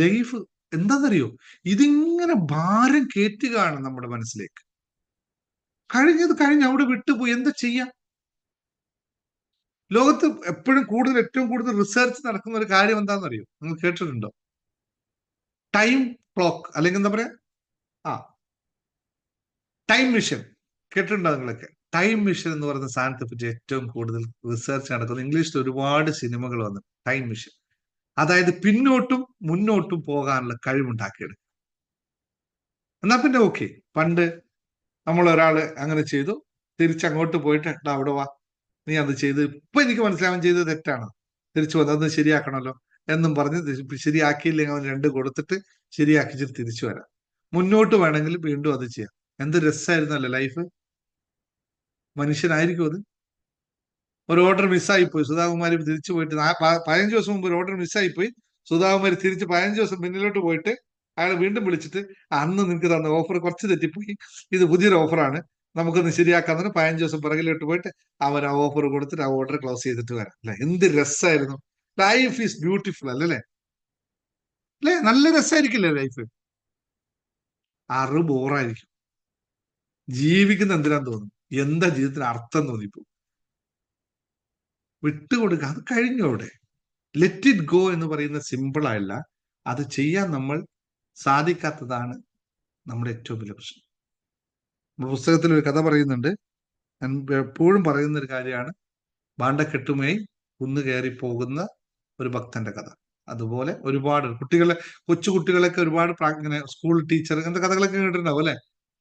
ലൈഫ് എന്താണെന്നറിയോ, ഇതിങ്ങനെ ഭാരം കയറ്റുകയാണ് നമ്മുടെ മനസ്സിലേക്ക്. കഴിഞ്ഞത് കഴിഞ്ഞ് അവിടെ വിട്ടുപോയി, എന്താ ചെയ്യാം? ലോകത്ത് ഏറ്റവും കൂടുതൽ റിസർച്ച് നടക്കുന്ന ഒരു കാര്യം എന്താണെന്നറിയോ? നിങ്ങൾ കേട്ടിട്ടുണ്ടോ? ടൈം ക്ലോക്ക്, അല്ലെങ്കിൽ എന്താ പറയാ, ടൈം മിഷൻ. കേട്ടിട്ടുണ്ടോ നിങ്ങളൊക്കെ? ടൈം മിഷൻ എന്ന് പറയുന്ന സാധനത്തെ പറ്റി ഏറ്റവും കൂടുതൽ റിസർച്ച് നടക്കുന്നത്. ഇംഗ്ലീഷിൽ ഒരുപാട് സിനിമകൾ വന്നു. ടൈം മിഷൻ, അതായത് പിന്നോട്ടും മുന്നോട്ടും പോകാനുള്ള കഴിവുണ്ടാക്കിയെടുക്കും. എന്നാ പിന്നെ ഓക്കെ, പണ്ട് നമ്മൾ ഒരാള് അങ്ങനെ ചെയ്തു, തിരിച്ചങ്ങോട്ട് പോയിട്ട് അവിടെ വാ, നീ അത് ചെയ്ത്, ഇപ്പൊ എനിക്ക് മനസ്സിലാവാൻ ചെയ്തത് തെറ്റാണ്, തിരിച്ചു വന്നത് അത് ശരിയാക്കണമല്ലോ എന്നും പറഞ്ഞ് ശരിയാക്കിയില്ലെങ്കിൽ അവൻ 2 കൊടുത്തിട്ട് ശരിയാക്കിച്ചിട്ട് തിരിച്ചു വരാം. മുന്നോട്ട് വേണമെങ്കിൽ വീണ്ടും അത് ചെയ്യാം. എന്ത് രസമായിരുന്നല്ലേ ലൈഫ്. മനുഷ്യനായിരിക്കും അത്. ഒരു ഓർഡർ മിസ്സായിപ്പോയി, സുധാകുമാരി തിരിച്ചു പോയിട്ട് 15 ദിവസം മുമ്പ് ഒരു ഓർഡർ മിസ്സായിപ്പോയി. സുധാകുമാരി തിരിച്ച് 15 ദിവസം പിന്നിലോട്ട് പോയിട്ട് അയാൾ വീണ്ടും വിളിച്ചിട്ട്, അന്ന് നിങ്ങൾക്ക് തന്ന ഓഫർ കുറച്ച് തെറ്റിപ്പോയി, ഇത് പുതിയൊരു ഓഫറാണ്, നമുക്കൊന്ന് ശരിയാക്കാന്ന് 15 ദിവസം പിറകിലോട്ട് പോയിട്ട് അവർ ആ ഓഫർ കൊടുത്തിട്ട് ആ ഓർഡർ ക്ലോസ് ചെയ്തിട്ട് വരാം. അല്ലെ, എന്ത് രസമായിരുന്നു. ലൈഫ് ഈസ് ബ്യൂട്ടിഫുൾ അല്ലേ? അല്ലെ, നല്ല രസമായിരിക്കില്ലേ ലൈഫ്? ബോറായിരിക്കും. ജീവിക്കുന്ന എന്തിനാന്ന് തോന്നും, എന്താ ജീവിതത്തിന് അർത്ഥം തോന്നിപ്പോ. വിട്ടുകൊടുക്കുക, അത് കഴിഞ്ഞു അവിടെ. ലെറ്റ് ഇറ്റ് ഗോ എന്ന് പറയുന്ന സിമ്പിൾ ആയല്ല, അത് ചെയ്യാൻ നമ്മൾ സാധിക്കാത്തതാണ് നമ്മുടെ ഏറ്റവും വലിയ പ്രശ്നം. പുസ്തകത്തിൽ ഒരു കഥ പറയുന്നുണ്ട്, ഞാൻ എപ്പോഴും പറയുന്ന ഒരു കാര്യമാണ്. ഭാണ്ഡക്കെട്ടുമായി കുന്നു കയറി പോകുന്ന ഒരു ഭക്തന്റെ കഥ. അതുപോലെ ഒരുപാട് കൊച്ചു കുട്ടികളൊക്കെ ഒരുപാട് ഇങ്ങനെ സ്കൂൾ ടീച്ചർ, അങ്ങനത്തെ കഥകളൊക്കെ കേട്ടിട്ടുണ്ടാവും അല്ലെ?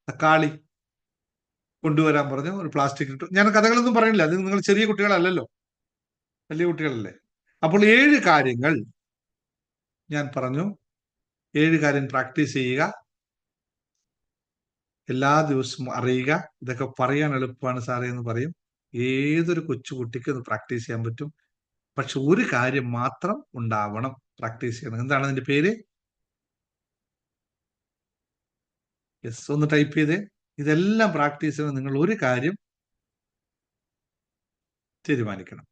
തക്കാളി കൊണ്ടുവരാൻ പറഞ്ഞു. ഒരു പ്ലാസ്റ്റിക് ഇട്ടു. ഞാൻ കഥകളൊന്നും പറയണില്ല, അത് നിങ്ങൾ ചെറിയ കുട്ടികളല്ലല്ലോ, വലിയ കുട്ടികളല്ലേ. അപ്പോൾ 7 കാര്യങ്ങൾ ഞാൻ പറഞ്ഞു. 7 കാര്യം പ്രാക്ടീസ് ചെയ്യുക, എല്ലാ ദിവസവും അറിയുക. ഇതൊക്കെ പറയാൻ എളുപ്പമാണ് സാറേ എന്ന് പറയും. ഏതൊരു കൊച്ചുകുട്ടിക്ക് ഇത് പ്രാക്ടീസ് ചെയ്യാൻ പറ്റും. പക്ഷെ ഒരു കാര്യം മാത്രം ഉണ്ടാവണം പ്രാക്ടീസ് ചെയ്യണം. എന്താണ് അതിന്റെ പേര്? യെസ്, ഒന്ന് ടൈപ്പ് ചെയ്തേ. ഇതെല്ലാം പ്രാക്ടീസ് ചെയ്യണം. നിങ്ങൾ ഒരു കാര്യം തീരുമാനിക്കണം.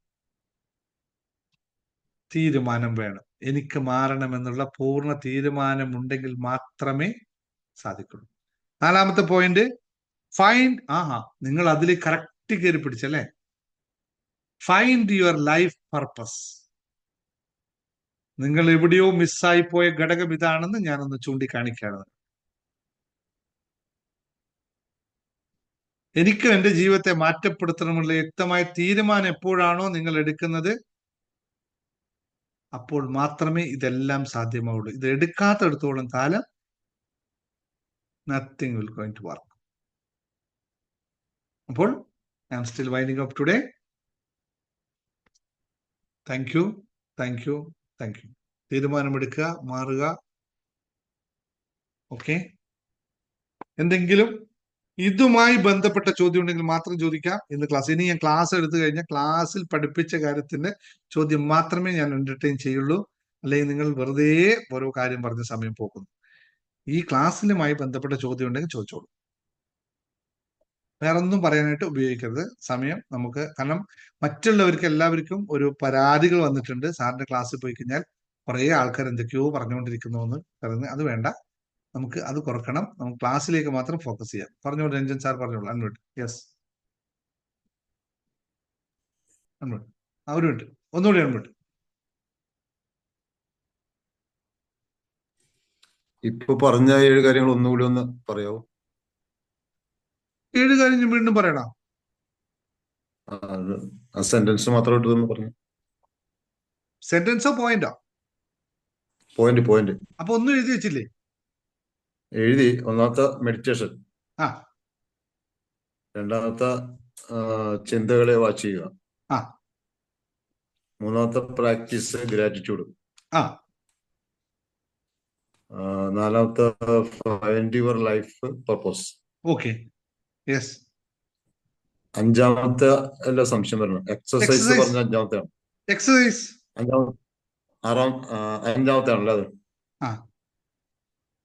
തീരുമാനം വേണം. എനിക്ക് മാറണമെന്നുള്ള പൂർണ്ണ തീരുമാനം ഉണ്ടെങ്കിൽ മാത്രമേ സാധിക്കുള്ളൂ. 4ാമത്തെ പോയിന്റ്, ഫൈൻഡ്. നിങ്ങൾ അതിൽ കറക്റ്റ് കയറി പിടിച്ചല്ലേ. Find your life purpose. നിങ്ങൾ എവിടെയോ മിസ്സായി പോയ ഘടകം ഇതാണെന്ന് ഞാനൊന്ന് ചൂണ്ടിക്കാണിക്കുകയാണ്. എനിക്കും എന്റെ ജീവിതത്തെ മാറ്റപ്പെടുത്തണമെന്നുള്ള വ്യക്തമായ തീരുമാനം എപ്പോഴാണോ നിങ്ങൾ എടുക്കുന്നത്, അപ്പോൾ മാത്രമേ ഇതെല്ലാം സാധ്യമാവുള്ളൂ. ഇത് എടുക്കാത്തടത്തോളം കാലം nothing will going to work. അപ്പോൾ I am still winding up today. Thank you, thank you, thank you. തീരുമാനമെടുക്കുക, മാറുക. ഓക്കെ, എന്തെങ്കിലും ഇതുമായി ബന്ധപ്പെട്ട ചോദ്യം ഉണ്ടെങ്കിൽ മാത്രം ചോദിക്കാം ഇന്ന് ക്ലാസ്. ഇനി ഞാൻ ക്ലാസ് എടുത്തു കഴിഞ്ഞാൽ ക്ലാസ്സിൽ പഠിപ്പിച്ച കാര്യത്തിന്റെ ചോദ്യം മാത്രമേ ഞാൻ എന്റർടൈൻ ചെയ്യുള്ളൂ. അല്ലെങ്കിൽ നിങ്ങൾ വെറുതെ ഓരോ കാര്യം പറഞ്ഞ സമയം പോകുന്നു. ഈ ക്ലാസ്സിലുമായി ബന്ധപ്പെട്ട ചോദ്യം ഉണ്ടെങ്കിൽ ചോദിച്ചോളൂ. വേറെ ഒന്നും പറയാനായിട്ട് ഉപയോഗിക്കരുത് സമയം നമുക്ക്. കാരണം മറ്റുള്ളവർക്ക് എല്ലാവർക്കും ഒരു പരാതികൾ വന്നിട്ടുണ്ട്. സാറിന്റെ ക്ലാസ്സിൽ പോയി കഴിഞ്ഞാൽ കുറെ ആൾക്കാർ എന്തൊക്കെയോ പറഞ്ഞുകൊണ്ടിരിക്കുന്നു എന്ന് പറയുന്നത്. അത് വേണ്ട, നമുക്ക് അത് കുറക്കണം. നമുക്ക് ക്ലാസ്സിലേക്ക് മാത്രം ഫോക്കസ് ചെയ്യാം. പറഞ്ഞോളൂ രഞ്ജൻ സാർ, പറഞ്ഞോളൂ. അൺമ്യൂട്ട്. Yes, unmute. ഒരു മിനിറ്റ്, ഒന്നുകൂടി അൺമ്യൂട്ട്.
ഇപ്പൊ പറഞ്ഞ 7 കാര്യങ്ങൾ ഒന്നുകൂടി ഒന്ന് പറയാവോ?
7 കാര്യം വീണ്ടും പറയണോ?
ആ സെന്റൻസ് മാത്രം ഇട്ടതൊന്ന് പറഞ്ഞു.
സെന്റൻസോ പോയിന്റോ?
പോയിന്റ്.
അപ്പൊ ഒന്നും എഴുതി വെച്ചില്ലേ?
എഴുതി. ഒന്നാമത്തെ മെഡിറ്റേഷൻ,
ആ.
2ാമത്തെ ചിന്തകളെ വാച്ച് ചെയ്യുക,
ആ.
3ാമത്തെ പ്രാക്ടീസ് ഗ്രാറ്റിറ്റ്യൂഡ്,
ആ.
4ാമത്തെ find your life purpose.
Okay, yes.
5ാമത്തെ അല്ല, സംശയം വരണം, എക്സസൈസ് പറഞ്ഞ 5ാമത്തെയാണ്.
എക്സസൈസ്
5ാമത്തെ ആണല്ലോ അത്.
ആ.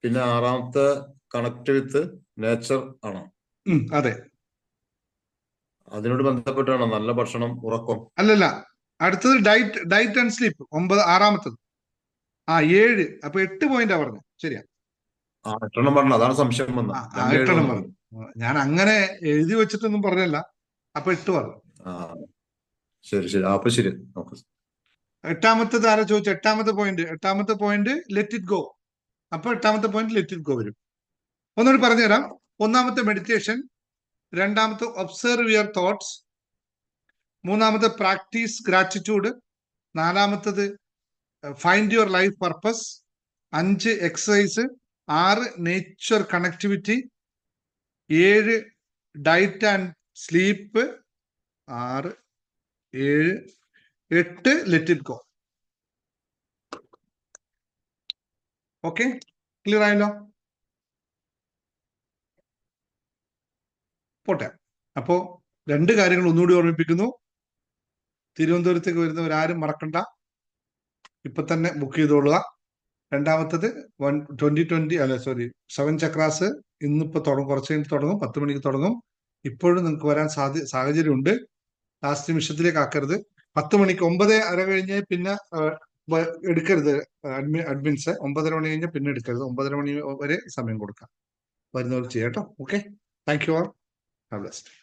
പിന്നെ 6ാമത്തെ കണക്ട് വിത്ത് നേച്ചർ ആണോ?
അതെ,
അതിനോട് ബന്ധപ്പെട്ടാണോ നല്ല ഭക്ഷണം, ഉറക്കം?
അല്ലല്ല, അടുത്തത് ഡയറ്റ് ആൻഡ് സ്ലീപ്പ്. 6ാമത്തത്. 7. അപ്പൊ 8 പോയിന്റാ പറഞ്ഞു. ശരിയാ.
8 പറഞ്ഞു, അതാണ് സംശയം വന്നത്.
8 പറഞ്ഞു. ഞാൻ അങ്ങനെ എഴുതി വെച്ചിട്ടൊന്നും പറഞ്ഞല്ല. അപ്പൊ 8 പറഞ്ഞു.
ശരി. അപ്പൊ ശരി.
8ാമത്തത് ആരാ ചോദിച്ചു? 8ാമത്തെ പോയിന്റ് ലെറ്റ് ഇറ്റ് ഗോ. അപ്പൊ 8ാമത്തെ പോയിന്റ് ലെറ്റ് ഇറ്റ് ഗോ വരും. ഒന്നുകൂടി പറഞ്ഞുതരാം. 1ാമത്തെ മെഡിറ്റേഷൻ, 2ാമത്തെ ഒബ്സർവ് യുവർ തോട്ട്സ്, 3ാമത്തെ പ്രാക്ടീസ് ഗ്രാറ്റിറ്റ്യൂഡ്, 4ാമത്തത് find your life purpose, 5 exercise, 6 nature connectivity, 7 diet and sleep, 6, 7, 8 let it go. Okay, clear ആയല്ലോ? പോട്ടെ. അപ്പോ 2 കാര്യങ്ങൾ ഒന്നുകൂടി ഓർമ്മിപ്പിക്കുന്നു. തിരുവനന്തപുരത്തേക്ക് വരുന്നവരാരും മറക്കണ്ട, ഇപ്പൊ തന്നെ ബുക്ക് ചെയ്തോളുക. 2ാമത്തത് 7 ചക്രാസ് ഇന്നിപ്പോ തുടങ്ങും. കുറച്ച് കഴിഞ്ഞ് തുടങ്ങും. 10 മണിക്ക് തുടങ്ങും. ഇപ്പോഴും നിങ്ങൾക്ക് വരാൻ സാഹചര്യമുണ്ട്. ലാസ്റ്റ് നിമിഷത്തിലേക്ക് ആക്കരുത്. 10 മണിക്ക് 9:30 കഴിഞ്ഞ് പിന്നെ എടുക്കരുത്. അഡ്മിൻസ് 9:30 മണി കഴിഞ്ഞാൽ പിന്നെ എടുക്കരുത്. 9:30 മണി വരെ സമയം കൊടുക്കാം. വരുന്നവർ ചെയ്യാം കേട്ടോ. Okay, thank you all. Have A blessed day.